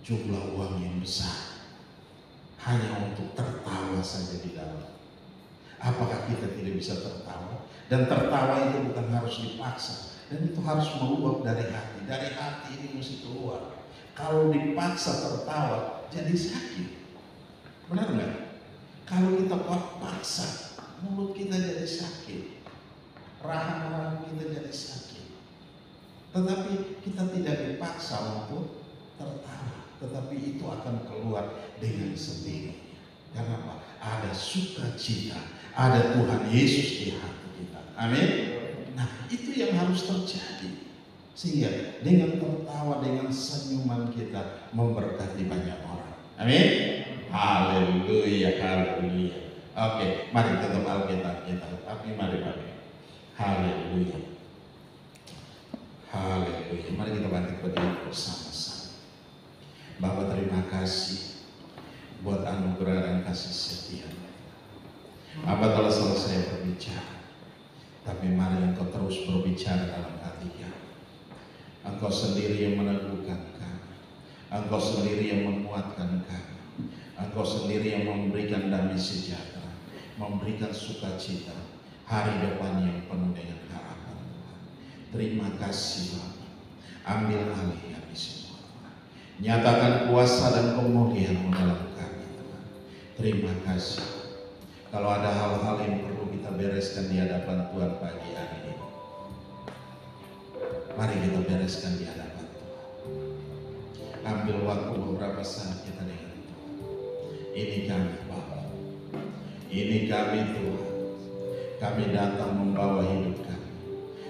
S2: jumlah uang yang besar, hanya untuk tertawa saja di dalam. Apakah kita tidak bisa tertawa? Dan tertawa itu bukan harus dipaksa, dan itu harus meluap dari hati. Dari hati ini mesti keluar. Kalau dipaksa tertawa, jadi sakit. Benar nggak? Kalau kita paksa, mulut kita jadi sakit, rahang-rahang kita jadi sakit. Tetapi kita tidak dipaksa untuk tertawa, tetapi itu akan keluar dengan sendirinya. Karena apa? Ada sukacita, ada Tuhan Yesus di hati kita. Amin. Nah, itu yang harus terjadi. Sehingga dengan tertawa, dengan senyuman kita memberkati banyak orang. Amin. Haleluya, haleluya. Oke, mari tutup Alkitab kita. Tapi mari. Haleluya. Haleluya. Mari kita bangkit berdiri bersama-sama. Bapa, terima kasih buat anugerah dan kasih setia. Apa telah selesai berbicara, tapi mari Engkau terus berbicara dalam hati kami. Engkau sendiri yang meneguhkan kami, Engkau sendiri yang menguatkan kami, Engkau sendiri yang memberikan damai sejahtera, memberikan sukacita, hari depan yang penuh dengan harapan Tuhan. Terima kasih Bapa. Ambil alih kami semua Tuhan. Nyatakan kuasa dan kemuliaan-Mu dalam kami Tuhan. Terima kasih. Kalau ada hal-hal yang perlu kita bereskan di hadapan Tuhan pagi hari ini, mari kita bereskan di hadapan Tuhan. Ambil waktu beberapa saat kita dengan Tuhan. Ini kami Bapa, ini kami Tuhan. Kami datang membawa hidup kami.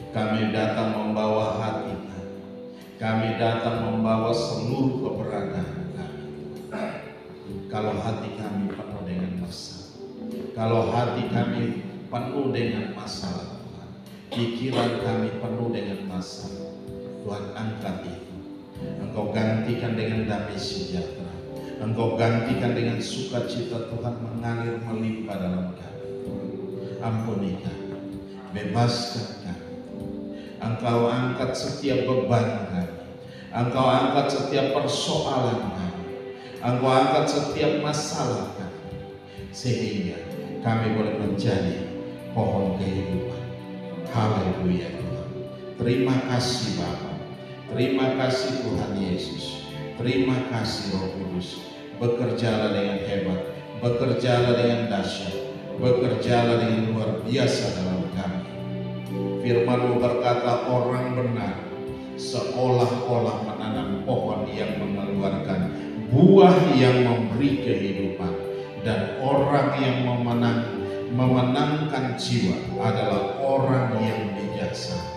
S2: Kami datang membawa hati kami. Kami datang membawa seluruh keberadaan kami. Kalau hati kami penuh dengan masalah, kalau hati kami penuh dengan masalah Tuhan, pikiran kami penuh dengan masalah, Tuhan angkat itu. Engkau gantikan dengan damai sejahtera. Engkau gantikan dengan sukacita Tuhan mengalir melimpah dalam kami. Ampuni kami, bebaskan kami. Engkau angkat setiap beban kami. Engkau angkat setiap persoalan kami. Engkau angkat setiap masalah kami. Sehingga kami boleh menjadi pohon kehidupan. Haleluya Tuhan. Terima kasih Bapa. Terima kasih Tuhan Yesus. Terima kasih Roh Kudus. Bekerjalah dengan hebat. Bekerjalah dengan dahsyat. Bekerjalah dengan luar biasa dalam kami. Firman-Mu berkata, orang benar seolah-olah menanam pohon yang mengeluarkan buah yang memberi kehidupan, dan orang yang memenangkan jiwa adalah orang yang bijaksana.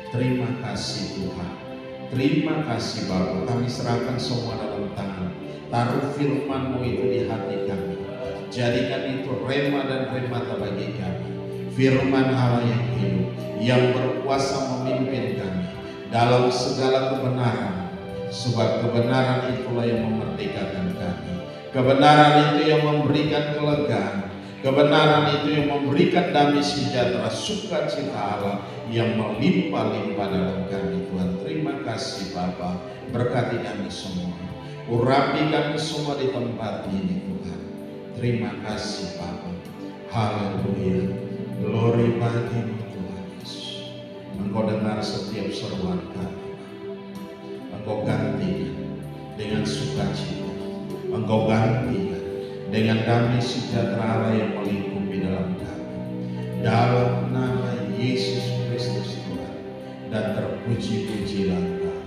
S2: Terima kasih Tuhan. Terima kasih Bapa. Kami serahkan semua dalam tangan. Taruh firman-Mu itu di hati kami. Jadikan itu rema dan remata bagi kami. Firman Allah yang hidup, yang berkuasa memimpin kami dalam segala kebenaran. Sebab kebenaran itulah yang memerdekakan kami. Kebenaran itu yang memberikan kelegaan. Kebenaran itu yang memberikan damai sejahtera, sukacita Allah yang melimpah-limpah dalam kami. Tuhan, terima kasih Bapa. Berkati kami semua. Urapi kami semua di tempat ini Tuhan. Terima kasih Bapa. Haleluya. Glory bagi-Mu Tuhan Yesus. Engkau dengar setiap seruan kami. Engkau gantikan dengan sukacita. Engkau gantikan dengan damai sejahtera Allah yang melingkupi dalam kami. Dalam nama Yesus Kristus Tuhan. Dan terpuji-pujilah Engkau,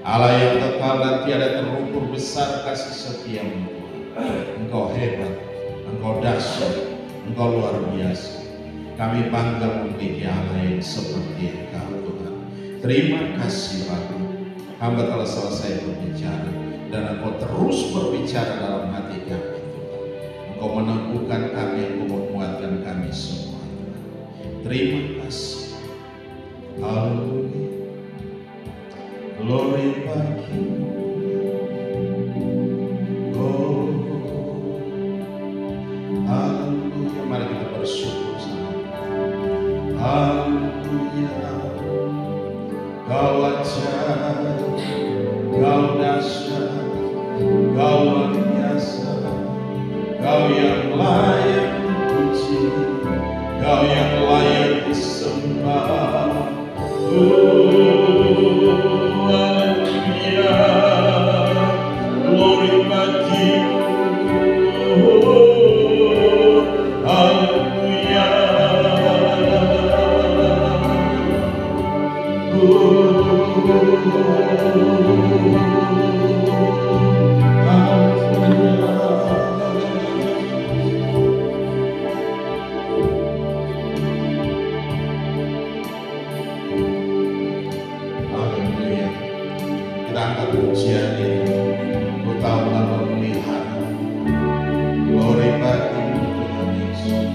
S2: Allah yang kekal dan tiada terukur, besar kasih setia-Mu Tuhan. Engkau hebat, Engkau dahsyat, Engkau luar biasa. Kami bangga memiliki Allah yang seperti Engkau, Tuhan. Terima kasih Bapa. Hamba telah selesai berbicara dan Engkau terus berbicara dalam hati kami, Tuhan. Engkau meneguhkan kami, Engkau menguatkan kami semua, Tuhan. Terima kasih. Haleluya. Glory bagi-Mu. Oh, haleluya. Mari kita bersyukur sama. Haleluya. Kau ajaib, Kau dahsyat, Kau luar biasa, Kau yang layak dipuji, Kau yang layak disembah. Haleluya, glory bagi-Mu. Haleluya. Haleluya. Kita angkat pujian ini. Ku tahu Engkau melihara. Glory bagi-Mu Tuhan Yesus.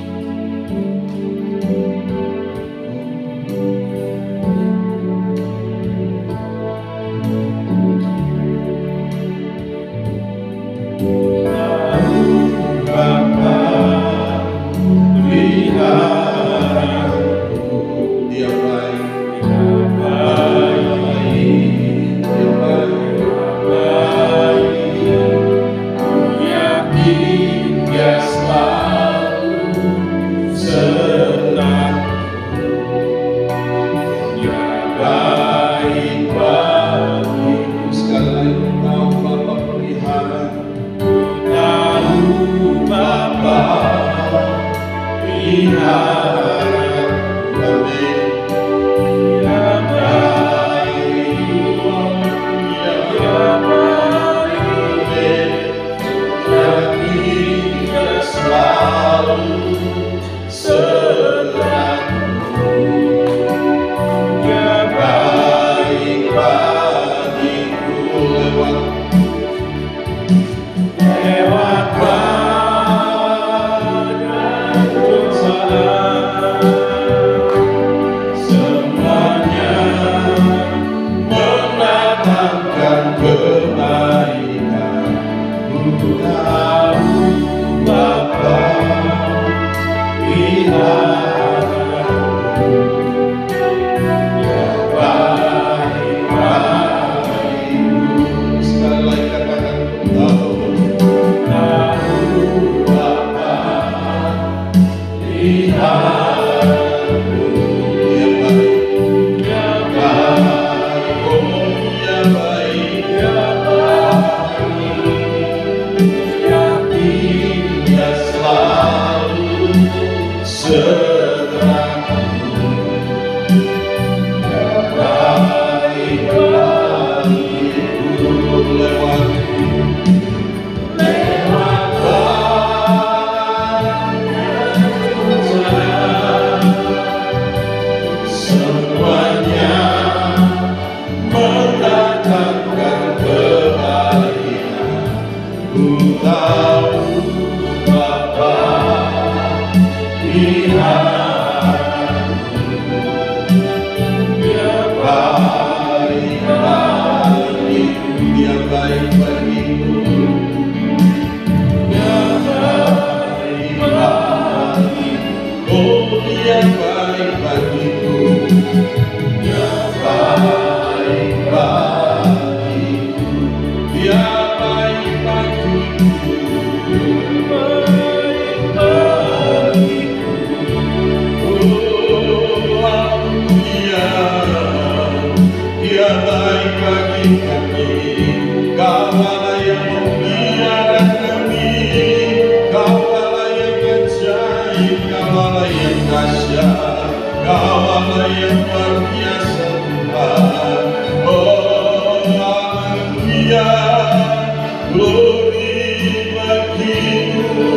S2: Glory bagi-Mu.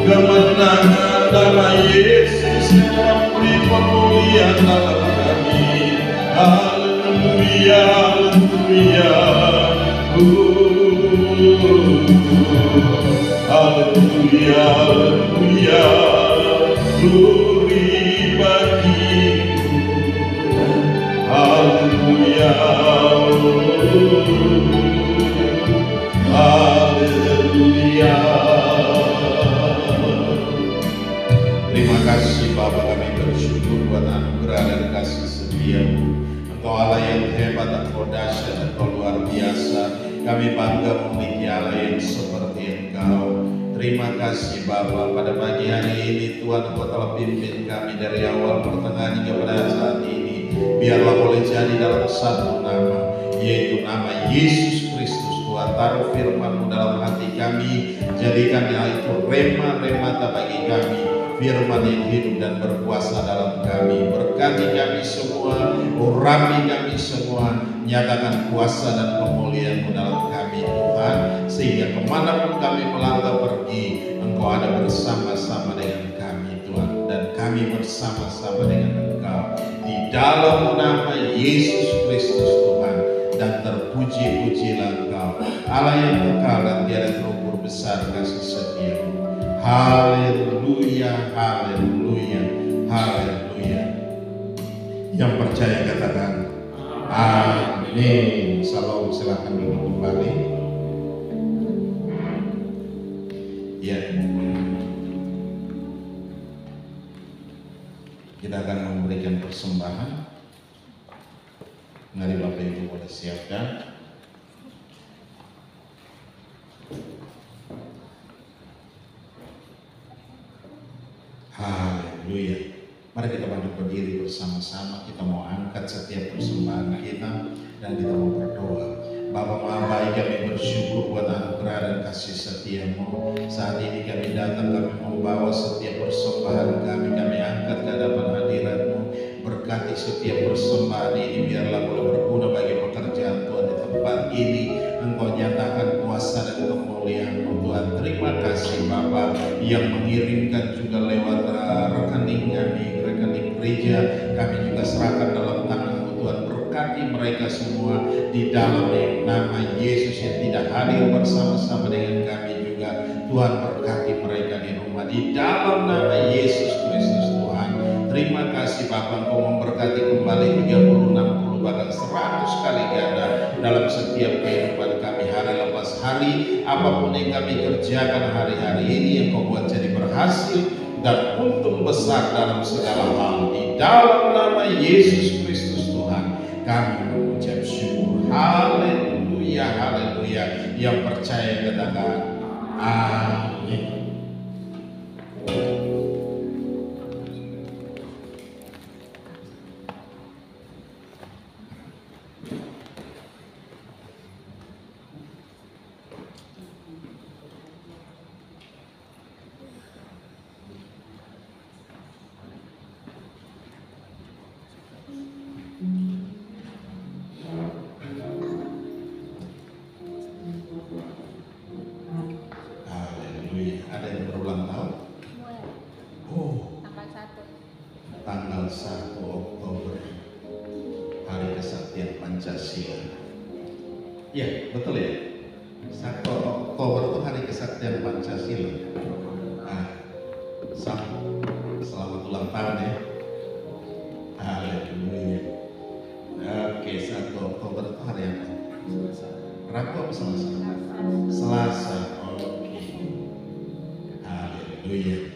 S2: kemenangan nama Yesus yang memberi pemulihan dalam kami. Haleluya, haleluya, haleluya, haleluya, glory bagimu. Haleluya, haleluya. Terima kasih Bapa, kami bersyukur buat anugerah dan kasih setia-Mu. Engkau Allah yang hebat, Engkau dahsyat, Engkau luar biasa. Kami bangga memiliki Allah yang seperti Engkau. Terima kasih Bapa, pada pagi hari ini Tuhan Engkau telah pimpin kami dari awal pertengahan hingga pada saat ini. Biarlah boleh jadi dalam satu nama, yaitu nama Yesus Kristus. Tuhan, taruh firman-Mu dalam hati kami, jadikan itu rema-remata bagi kami, firman yang hidup dan berkuasa dalam kami. Berkati kami semua, urapi kami semua, nyatakan kuasa dan pemulihan-Mu dalam kami Tuhan, sehingga kemanapun kami melangkah pergi, Engkau ada bersama-sama dengan kami Tuhan, dan kami bersama-sama dengan Engkau. Di dalam nama Yesus Kristus Tuhan, dan terpuji-pujilah Engkau, Allah yang kekal dan tiada terukur besar kasih setia-Mu. Haleluya, haleluya, haleluya. Yang percaya katakan amin. Salam, silakan duduk kembali. Ya, kita akan memberikan persembahan. Mari Bapak Ibu boleh siapkan. Haleluya. Mari kita bangkit berdiri bersama-sama. Kita mau angkat setiap persembahan kita dan kita mau berdoa. Bapa Maha Baik, kami bersyukur buat anugerah dan kasih setia-Mu. Saat ini kami datang, kami membawa setiap persembahan kami. Kami angkat ke hadapan hadirat-Mu. Berkati setiap persembahan ini, biarlah boleh berguna bagi pekerjaan Tuhan di tempat ini. Engkau nyatakan kuasa dan kemuliaan-Mu Tuhan. Terima kasih Bapa yang mengirimkan juga lewat rekening kami, rekening gereja. Kami juga serahkan dalam tangan-Mu Tuhan. Berkati mereka semua di dalam nama Yesus yang tidak hadir bersama-sama dengan kami juga. Tuhan, berkati mereka di rumah di dalam nama Yesus Kristus Tuhan. Terima kasih Bapa, Engkau memberkati kembali 30, 60, bahkan 100 kali ganda dalam setiap kehidupan kami hari lepas hari. Apapun yang kami kerjakan hari-hari ini, Engkau buat jadi berhasil dan untung besar dalam segala hal. Di dalam nama Yesus Kristus Tuhan, kami mengucap syukur. Haleluya, haleluya. Yang percaya katakan amin. Tanggal 1 Oktober, Hari Kesaktian Pancasila. Iya, betul ya? 1 Oktober itu Hari Kesaktian Pancasila. Selamat ulang tahun ya. Haleluya. Oke, 1 Oktober itu hari apa? Rabu apa Selasa? Selasa. Oke. Haleluya.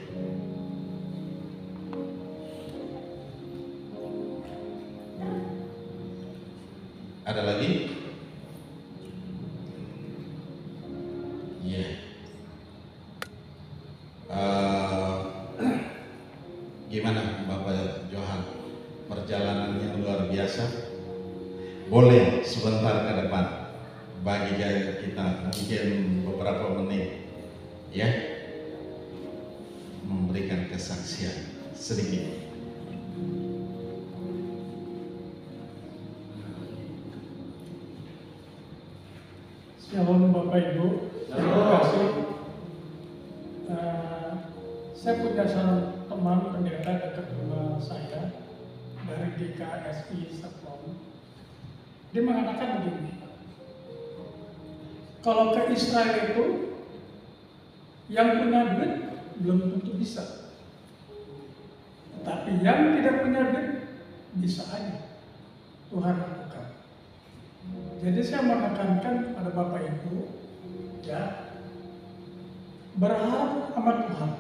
S2: Ada lagi? Iya. Gimana Bapak Johan? Perjalanannya luar biasa. Boleh sebentar ke depan bagi kita mungkin beberapa menit ya, memberikan kesaksian sedikit.
S3: Shalom Bapak Ibu, terima kasih. Saya punya seorang teman pendeta dekat rumah saya dari DKSI Serpong. Dia mengatakan begini, kalau ke Israel itu yang punya duit belum tentu bisa, tapi yang tidak punya duit bisa aja Tuhan lakukan. Jadi saya menekankan pada Bapak Ibu, ya, berharap sama Tuhan.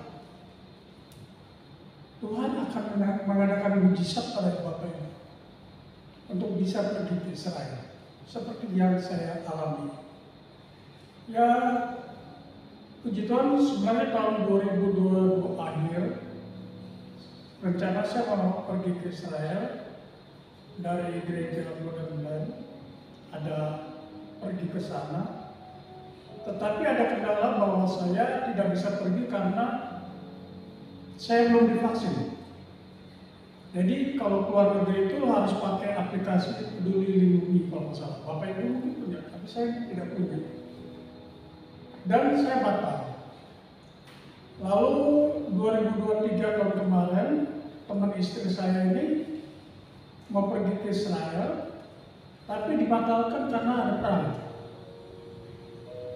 S3: Tuhan akan mengadakan mujizat pada Bapak Ibu untuk bisa pergi ke Israel, seperti yang saya alami. Ya, puji Tuhan, sebenarnya tahun 2022 akhir rencana saya mau pergi ke Israel dari gereja Modern, ada pergi ke sana. Tetapi ada kendala bahwa saya tidak bisa pergi karena saya belum divaksin. Jadi kalau keluar negeri itu harus pakai aplikasi Peduli Lindungi kalau nggak salah. Bapak Ibu mungkin punya, tapi saya tidak punya. Dan saya batal. Lalu 2023 tahun kemarin, teman istri saya ini mau pergi ke Israel, tapi dibatalkan karena ada perang.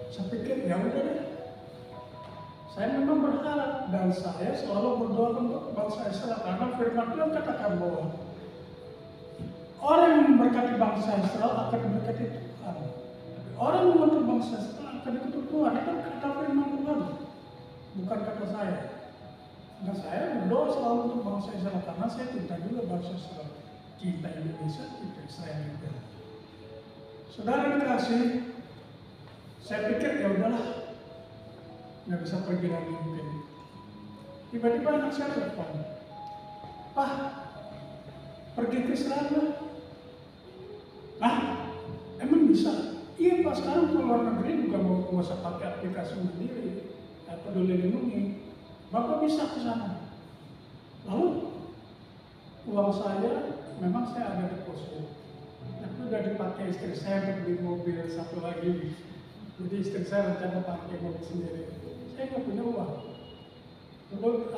S3: Saya pikir ya udah deh. Saya memang berharap dan saya selalu berdoa untuk bangsa Israel karena firman Tuhan katakan bahwa orang yang memberkati bangsa Israel akan memberkati Tuhan. Orang yang memberkati bangsa Israel akan dikutuk Tuhan. Itu kata firman Tuhan, bukan kata saya. Nah, saya berdoa selalu untuk bangsa Israel karena saya cinta juga bangsa Israel. Cinta Indonesia, cinta Israel juga. Saudara yang kasih, saya pikir ya udahlah, nggak bisa pergi lagi mungkin. Tiba-tiba anak saya telepon, "Pak, pergi ke Israel lah." "Ah, emang bisa?" "Iya Pak, sekarang keluar negeri juga mau usah pakai aplikasi sendiri, Peduli Lindungi. Bapak bisa ke sana." Lalu uang saya memang saya ada deposit, tapi udah dipakai istri saya untuk beli mobil satu lagi. Jadi istri saya rencana pakai mobil sendiri. Saya nggak punya uang. Lalu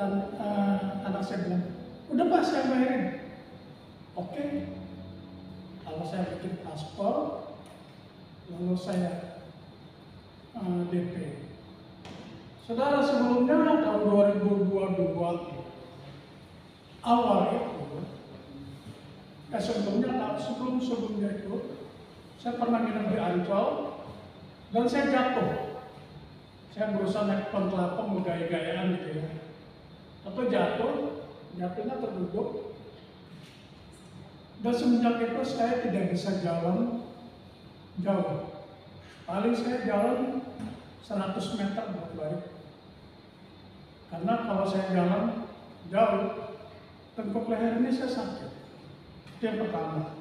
S3: anak saya bilang, "Udah Pak, saya bayarin." Oke. Lalu saya bikin paspor, lalu saya DP. Saudara, sebelumnya tahun 2022 awal itu, sebelumnya itu, saya pernah nginep di Ancol dan saya jatuh. Saya berusaha naik pohon kelapa mau gaya-gayaan gitu ya. Atau jatuhnya terduduk. Dan semenjak itu saya tidak bisa jalan jauh. Paling saya jalan 100 meter bolak-balik. Karena kalau saya jalan jauh, tengkuk leher ini saya sakit. Itu yang pertama.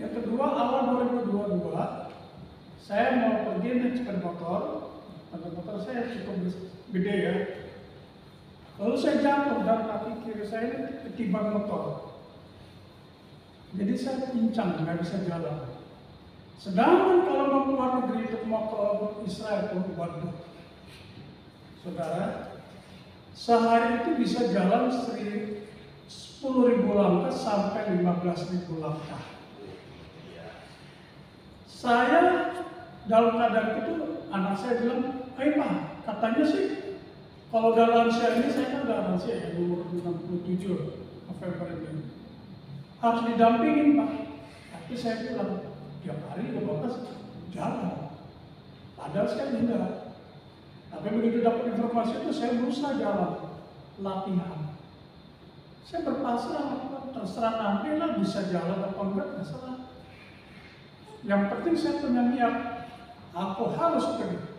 S3: Yang kedua, awal 2022, saya mau pergi naik sepeda motor. Motor saya cukup gede ya. Lalu saya jatuh dan kaki kiri saya ini ketiban motor. Jadi saya pincang, nggak bisa jalan. Sedangkan kalau mau keluar negeri itu mau ke Israel itu waduh. Saudara, sehari itu bisa jalan 10.000 langkah sampai 15.000 langkah. Saya dalam keadaan itu, anak saya bilang, Pak, katanya sih kalau udah lansia ini, saya kan udah lansia ya, umur 67 November ini, harus didampingin Pak. Tapi saya bilang, tiap hari udah batas jalan. Padahal saya enggak. Tapi begitu dapat informasi itu, saya berusaha jalan, latihan. Saya berpasrah, terserah nanti lah bisa jalan apa enggak, terserah. Yang penting saya punya niat, aku harus pergi.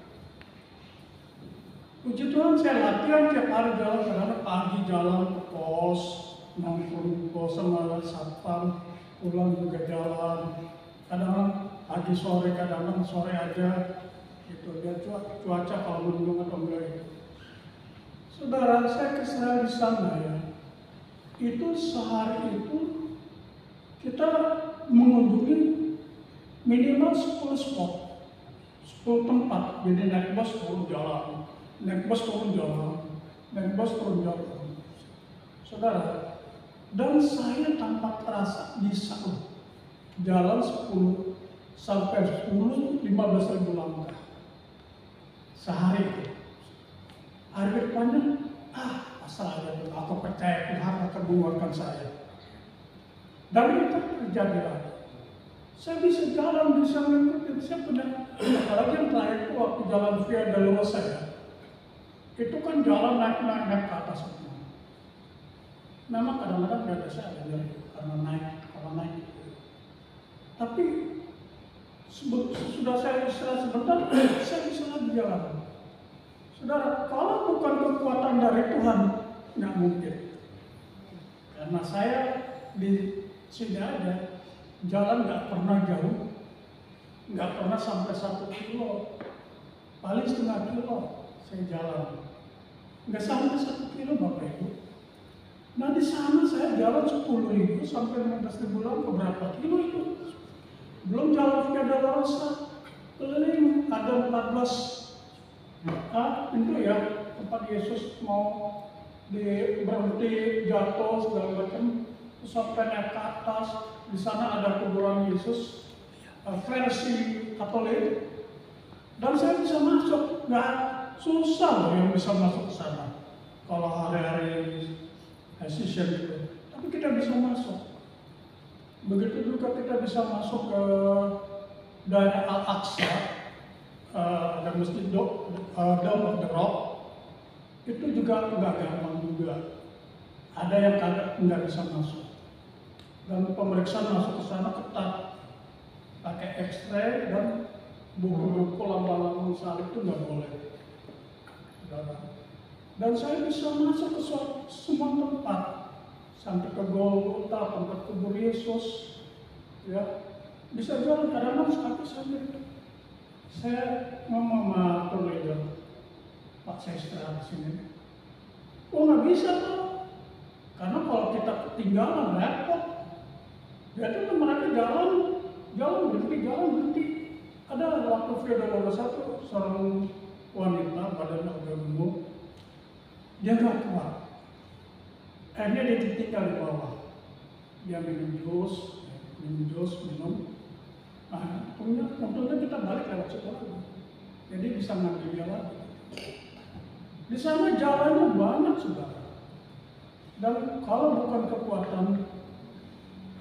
S3: Puji Tuhan, saya latihan tiap hari jalan, kadang pagi jalan ke pos, nongkrong pos sama satpam, pulang juga jalan. Kadang pagi sore, kadang sore aja, gitu. Lihat cuaca kalau mendung atau enggak. Saudara, saya ke Israel di sana ya. Itu sehari itu kita mengunjungi minimal 10 spot, 10 tempat. Jadi naik bus turun jalan, naik bus turun jalan, naik naik bus turun jalan. Saudara, dan saya tanpa terasa bisa jalan 10 sampai 10-15 ribu langkah sehari itu. Hari depannya, asal aja tuh, aku percaya Tuhan akan mengeluarkan saya. Dan itu terjadi lagi. Saya bisa jalan, bisa mengikuti, saya pernah, apalagi yang terakhir itu waktu jalan Via Dolorosa ya, itu kan jalan naik ke atas semua. Memang kadang-kadang dada saya ada nyeri karena naik. Tapi sudah saya istirahat sebentar, saya bisa lagi jalan. Saudara, kalau bukan kekuatan dari Tuhan, nggak mungkin. Karena saya di sini aja, jalan nggak pernah jauh, nggak pernah sampai 1 kilo, paling setengah kilo saya jalan. Nggak sampai 1 kilo Bapak Ibu. Nah di sana saya jalan 10.000 sampai 15.000 langkah, berapa kilo itu? Belum jalan Via Dolorosa, keliling ada 14 itu ya tempat Yesus mau berhenti jatuh segala macam, sampai naik ke atas. Di sana ada kuburan Yesus versi Katolik, dan saya bisa masuk. Nggak susah loh yang bisa masuk ke sana kalau hari-hari season itu, tapi kita bisa masuk. Begitu juga kita bisa masuk ke daerah Al-Aqsa, dan Masjid Dome of the Rock, itu juga nggak gampang juga. Ada yang nggak bisa masuk. Dan pemeriksaan masuk ke sana ketat, pakai X-ray dan buku-buku lambang-lambang salib itu nggak boleh. Dan saya bisa masuk ke semua tempat, sampai ke Golgota, tempat kubur Yesus, ya bisa jalan. Kadang-kadang kaki saya ngomong sama kolega, Pak saya istirahat di sini. Oh nggak bisa tuh, karena kalau kita ketinggalan repot. Jadi mereka jalan berhenti. Ada waktu Via Dolorosa tuh seorang wanita badan agak gemuk, dia nggak kuat. Akhirnya dia ditinggal di bawah. Dia minum jus. Nah, untungnya kita balik lewat sekolah. Jadi bisa ngambil dia lagi. Di sana jalannya banyak saudara. Dan kalau bukan kekuatan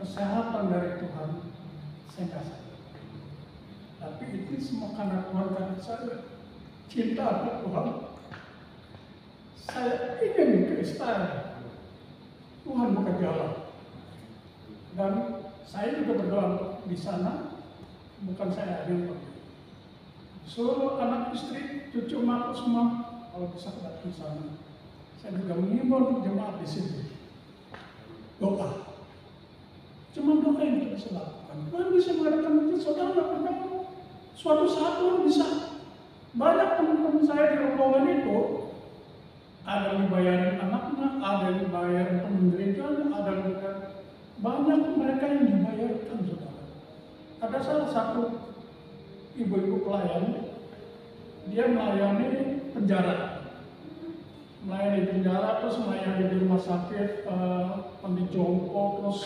S3: kesehatan dari Tuhan, saya nggak sakit. Tapi itu semua karena Tuhan, karena saya cinta pada Tuhan. Saya ingin ke Israel. Tuhan buka jalan. Dan saya juga berdoa di sana, bukan saya yang pergi. Seluruh anak istri, cucu aku semua, kalau bisa datang di sana. Saya juga mengimbau jemaat di sini. Doa. Cuma doa yang kita bisa lakukan. Tuhan bisa mengadakan itu, saudara nggak pernah. Suatu saat Tuhan bisa. Banyak teman-teman saya di rombongan itu, ada yang dibayarin anaknya, ada yang dibayarin teman gerejanya, ada yang banyak mereka yang dibayarkan, saudara. Ada salah satu ibu-ibu pelayan, dia melayani penjara. Melayani penjara, terus melayani di rumah sakit, mandi jongkok, terus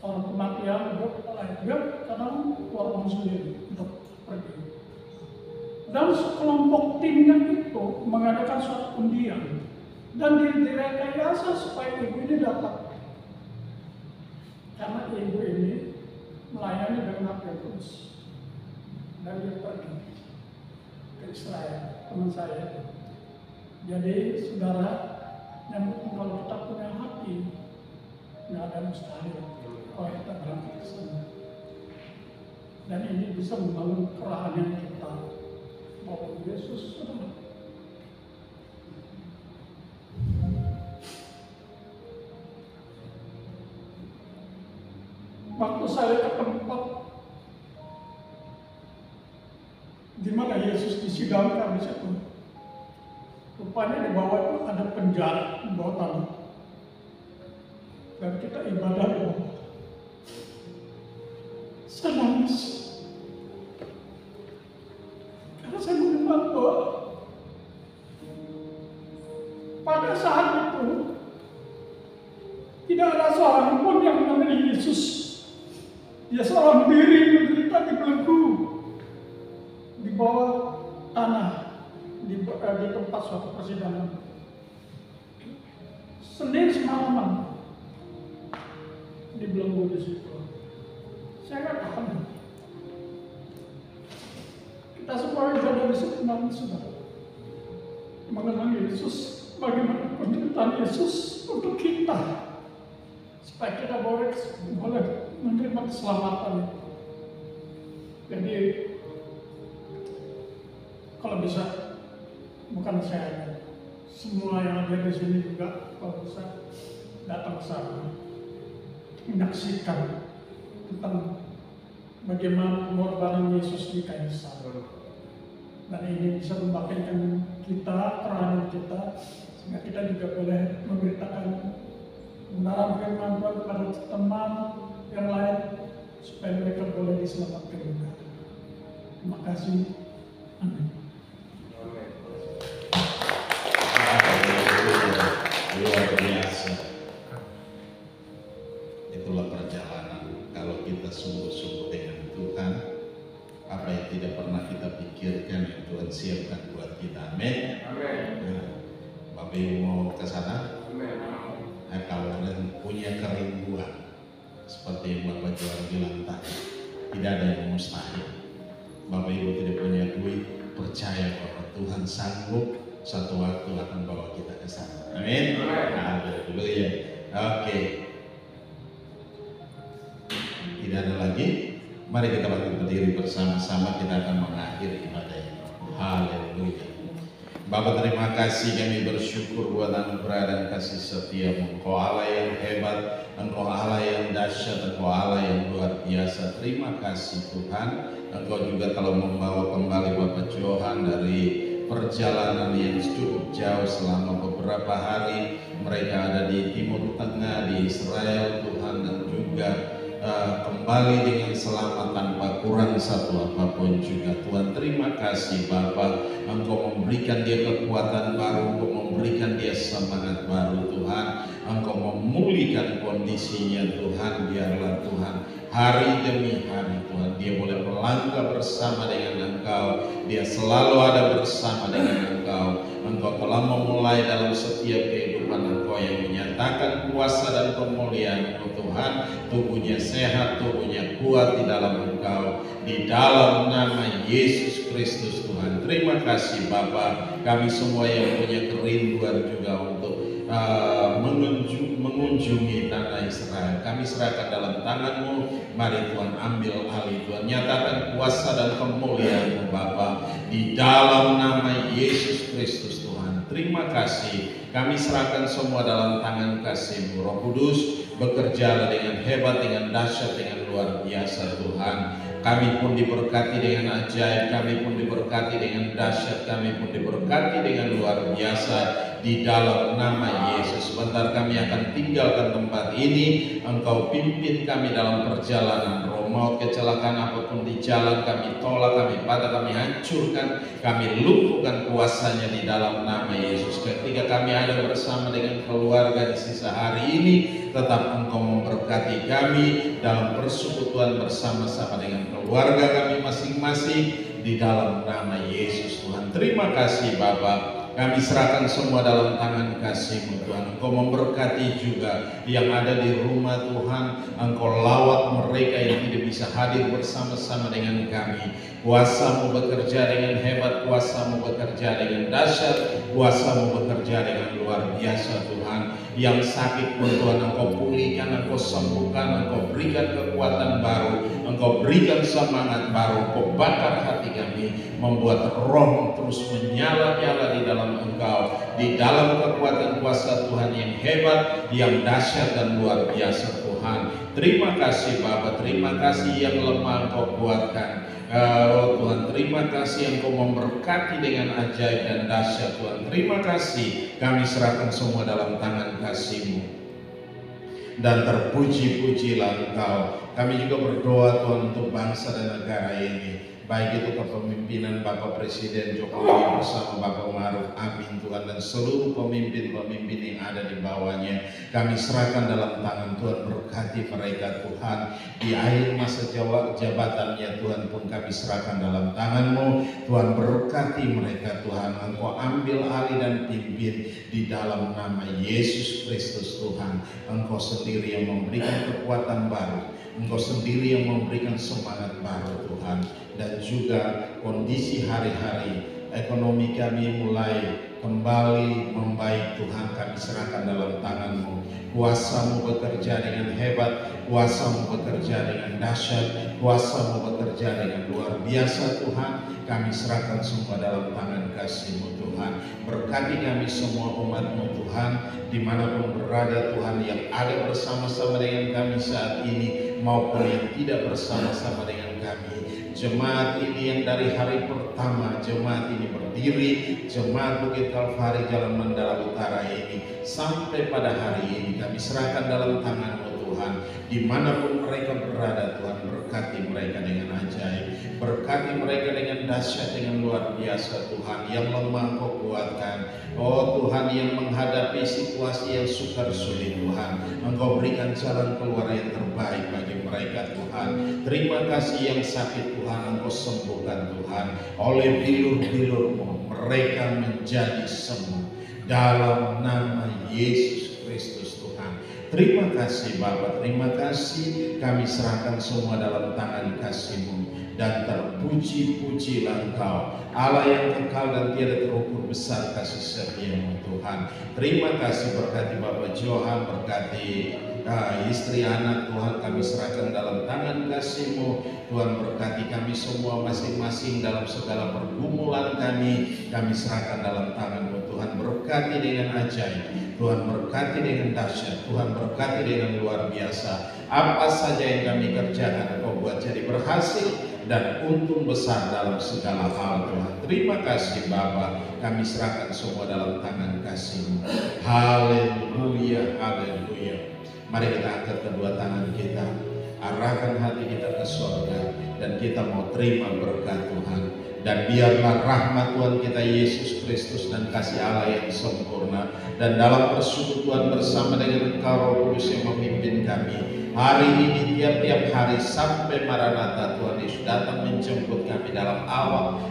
S3: orang kematian, dia kadang keluar uang sendiri untuk pergi. Dan sekelompok timnya itu mengadakan suatu undian dan direkayasa supaya ibu ini dapat, karena ibu ini melayani dengan tulus dan dia pergi ke Israel, teman saya. Jadi saudara, yang kalau kita punya hati, nggak ada mustahil kalau kita berangkat ke sana. Dan ini bisa membangun kerohanian kita bahwa Yesus sudah. Waktu saya ke tempat di mana Yesus disidangkan di situ, rupanya di bawah itu ada penjara, di bawah tanah. Dan kita ibadah di bawah. Saya nangis. Karena saya mengenal bahwa pada saat itu tidak ada seorang pun yang mengenali Yesus. Dia seorang diri menderita dibelenggu di bawah tanah di tempat suatu persidangan. Senin semalaman dibelenggu di situ. Saya nggak paham. Kita semua yang ada di situ sudah mengenal Yesus, bagaimana penderitaan Yesus untuk kita, supaya kita boleh menerima keselamatan. Jadi kalau bisa, bukan saya, semua yang ada di sini juga kalau bisa datang ke sana, menyaksikan tentang bagaimana pengorbanan Yesus di kayu salib. Dan ini bisa membangkitkan kita, peranan kita, sehingga kita juga boleh memberitakan kebenaran firman Tuhan kepada teman yang lain, supaya mereka boleh diselamatkan juga. Terima kasih. Amin.
S2: Luar biasa. Itulah perjalanan. Kalau kita sungguh-sungguh dengan Tuhan, apa yang tidak pernah kita pikirkan yang Tuhan siapkan buat kita. Amin. Nah, Bapak Ibu mau ke sana? Nah, kalau kalian punya kerinduan seperti yang Bapak Johan bilang tadi, tidak ada yang mustahil. Bapak Ibu tidak punya duit, percaya bahwa Tuhan sanggup satu waktu akan bawa kita ke sana. Amin. Nah, dulu ya. Oke. Tidak ada lagi. Mari kita berdiri bersama-sama, kita akan mengakhiri ibadah ini. Haleluya. Bapa, terima kasih, kami bersyukur buat anugerah dan kasih setia-Mu. Engkau Allah yang hebat, Engkau Allah yang dahsyat, Engkau Allah yang luar biasa. Terima kasih Tuhan. Engkau juga telah membawa kembali Bapak Johan dari perjalanan yang cukup jauh selama beberapa hari. Mereka ada di Timur Tengah, di Israel Tuhan, dan juga kembali dengan selamat tanpa kurang satu apapun juga. Tuhan, terima kasih Bapa, Engkau memberikan dia kekuatan baru, Engkau memberikan dia semangat baru Tuhan. Engkau memulihkan kondisinya Tuhan. Biarlah Tuhan hari demi hari Tuhan dia boleh melangkah bersama dengan Engkau. Dia selalu ada bersama dengan Engkau. Engkau telah memulai dalam setiap kehidupan Engkau yang menyatakan kuasa dan kemuliaan Tuhan. Tubuhnya sehat, tubuhnya kuat di dalam Engkau, di dalam nama Yesus Kristus Tuhan. Terima kasih Bapa. Kami semua yang punya kerinduan juga untuk mengunjungi tanah Israel, kami serahkan dalam tangan-Mu. Mari Tuhan ambil alih Tuhan, nyatakan kuasa dan kemuliaan-Mu Bapa, di dalam nama Yesus Kristus Tuhan. Terima kasih. Kami serahkan semua dalam tangan kasih-Mu. Roh Kudus, bekerjalah dengan hebat, dengan dahsyat, dengan luar biasa Tuhan. Kami pun diberkati dengan ajaib, kami pun diberkati dengan dahsyat, kami pun diberkati dengan luar biasa di dalam nama Yesus. Sebentar kami akan tinggalkan tempat ini. Engkau pimpin kami dalam perjalanan. Roh maut, kecelakaan apapun di jalan kami tolak, kami patah, kami hancurkan, kami lumpuhkan kuasanya di dalam nama Yesus. Ketika kami ada bersama dengan keluarga di sisa hari ini, tetap Engkau memberkati kami dalam persekutuan bersama-sama dengan keluarga kami masing-masing di dalam nama Yesus Tuhan. Terima kasih Bapa. Kami serahkan semua dalam tangan kasih-Mu Tuhan. Engkau memberkati juga yang ada di rumah Tuhan. Engkau lawat mereka yang tidak bisa hadir bersama-sama dengan kami. Kuasa-Mu bekerja dengan hebat, Kuasa-Mu bekerja dengan dahsyat, Kuasa-Mu bekerja dengan luar biasa Tuhan. Yang sakit pun Tuhan Engkau pulihkan, Engkau sembuhkan, Engkau berikan kekuatan baru, Engkau berikan semangat baru, Engkau bakar hati kami, membuat roh terus menyala-nyala di dalam Engkau, di dalam kekuatan kuasa Tuhan yang hebat, yang dahsyat dan luar biasa Tuhan. Terima kasih Bapa, terima kasih yang lemah Engkau kuatkan. Tuhan, terima kasih Engkau memberkati dengan ajaib dan dahsyat Tuhan. Terima kasih, kami serahkan semua dalam tangan kasih-Mu. Dan terpuji-pujilah Engkau. Kami juga berdoa Tuhan untuk bangsa dan negara ini. baik itu kepemimpinan Bapak Presiden Jokowi bersama Bapak Ma'ruf Amin Tuhan, dan seluruh pemimpin-pemimpin yang ada di bawahnya. Kami serahkan dalam tangan Tuhan, berkati mereka Tuhan. Di akhir masa jabatannya Tuhan pun kami serahkan dalam tangan-Mu Tuhan, berkati mereka Tuhan. Engkau ambil alih dan pimpin di dalam nama Yesus Kristus Tuhan. Engkau sendiri yang memberikan kekuatan baru, Engkau sendiri yang memberikan semangat baru Tuhan. Dan juga kondisi hari-hari ekonomi kami mulai kembali membaik Tuhan, kami serahkan dalam tangan-Mu. Kuasa-Mu bekerja dengan hebat, Kuasa-Mu bekerja dengan dahsyat, Kuasa-Mu bekerja dengan luar biasa Tuhan. Kami serahkan semua dalam tangan kasih-Mu Tuhan. Berkati kami semua umat-Mu Tuhan, dimanapun berada Tuhan, yang ada bersama-sama dengan kami saat ini maupun yang tidak bersama-sama dengan kami. Jemaat ini yang dari hari pertama jemaat ini berdiri, jemaat Bukit Kalvari Jalan Mandala Utara ini, sampai pada hari ini kami serahkan dalam tangan-Mu Tuhan. Dimanapun mereka berada Tuhan, berkati mereka dengan ajaib, berkati mereka dengan dahsyat, dengan luar biasa Tuhan. Yang lemah Kau kuatkan, oh Tuhan, yang menghadapi situasi yang sukar sulit Tuhan, Engkau berikan jalan keluar yang terbaik bagi mereka Tuhan. Terima kasih yang sakit Tuhan, Engkau sembuhkan Tuhan. Oleh bilur-bilur-Mu mereka menjadi sembuh dalam nama Yesus Kristus Tuhan. Terima kasih Bapa, terima kasih. Kami serahkan semua dalam tangan kasih-Mu. Dan terpuji-pujilah Engkau, Allah yang kekal dan tiada terukur besar kasih setia-Mu Tuhan. Terima kasih, berkati Bapak Johan, berkati istri anak Tuhan, kami serahkan dalam tangan kasih-Mu. Tuhan, berkati kami semua masing-masing dalam segala pergumulan kami serahkan dalam tangan-Mu Tuhan. Berkati dengan ajaib, Tuhan berkati dengan dahsyat, Tuhan berkati dengan luar biasa. Apa saja yang kami kerjakan Kau buat jadi berhasil dan untung besar dalam segala hal Tuhan. Terima kasih Bapa, kami serahkan semua dalam tangan kasih-Mu. Haleluya, haleluya. Mari kita angkat kedua tangan kita, arahkan hati kita ke surga, dan kita mau terima berkat Tuhan. Dan biarlah rahmat Tuhan kita Yesus Kristus dan kasih Allah yang sempurna, dan dalam persekutuan bersama dengan Engkau Roh Kudus yang memimpin kami hari ini, tiap-tiap hari sampai Maranatha Tuhan Yesus datang menjemput kami dalam awan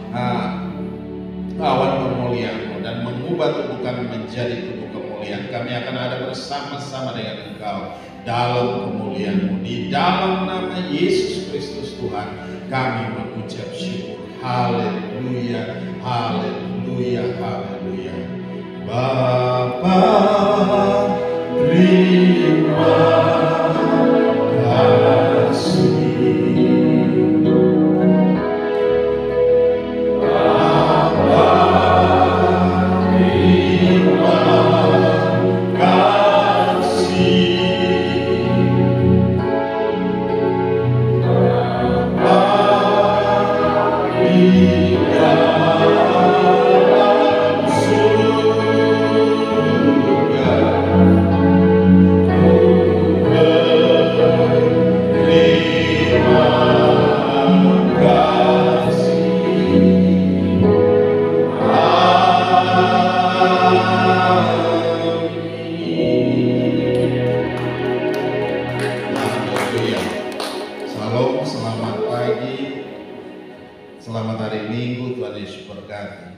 S2: kemuliaan-Mu dan mengubah tubuh kami menjadi tubuh kemuliaan. Kami akan ada bersama-sama dengan Engkau dalam kemuliaan-Mu. Di dalam nama Yesus Kristus Tuhan kami mengucap syukur. Haleluya, haleluya, haleluya. Bapa, terima kasih. Selamat hari Minggu, Tuhan Yesus berkati.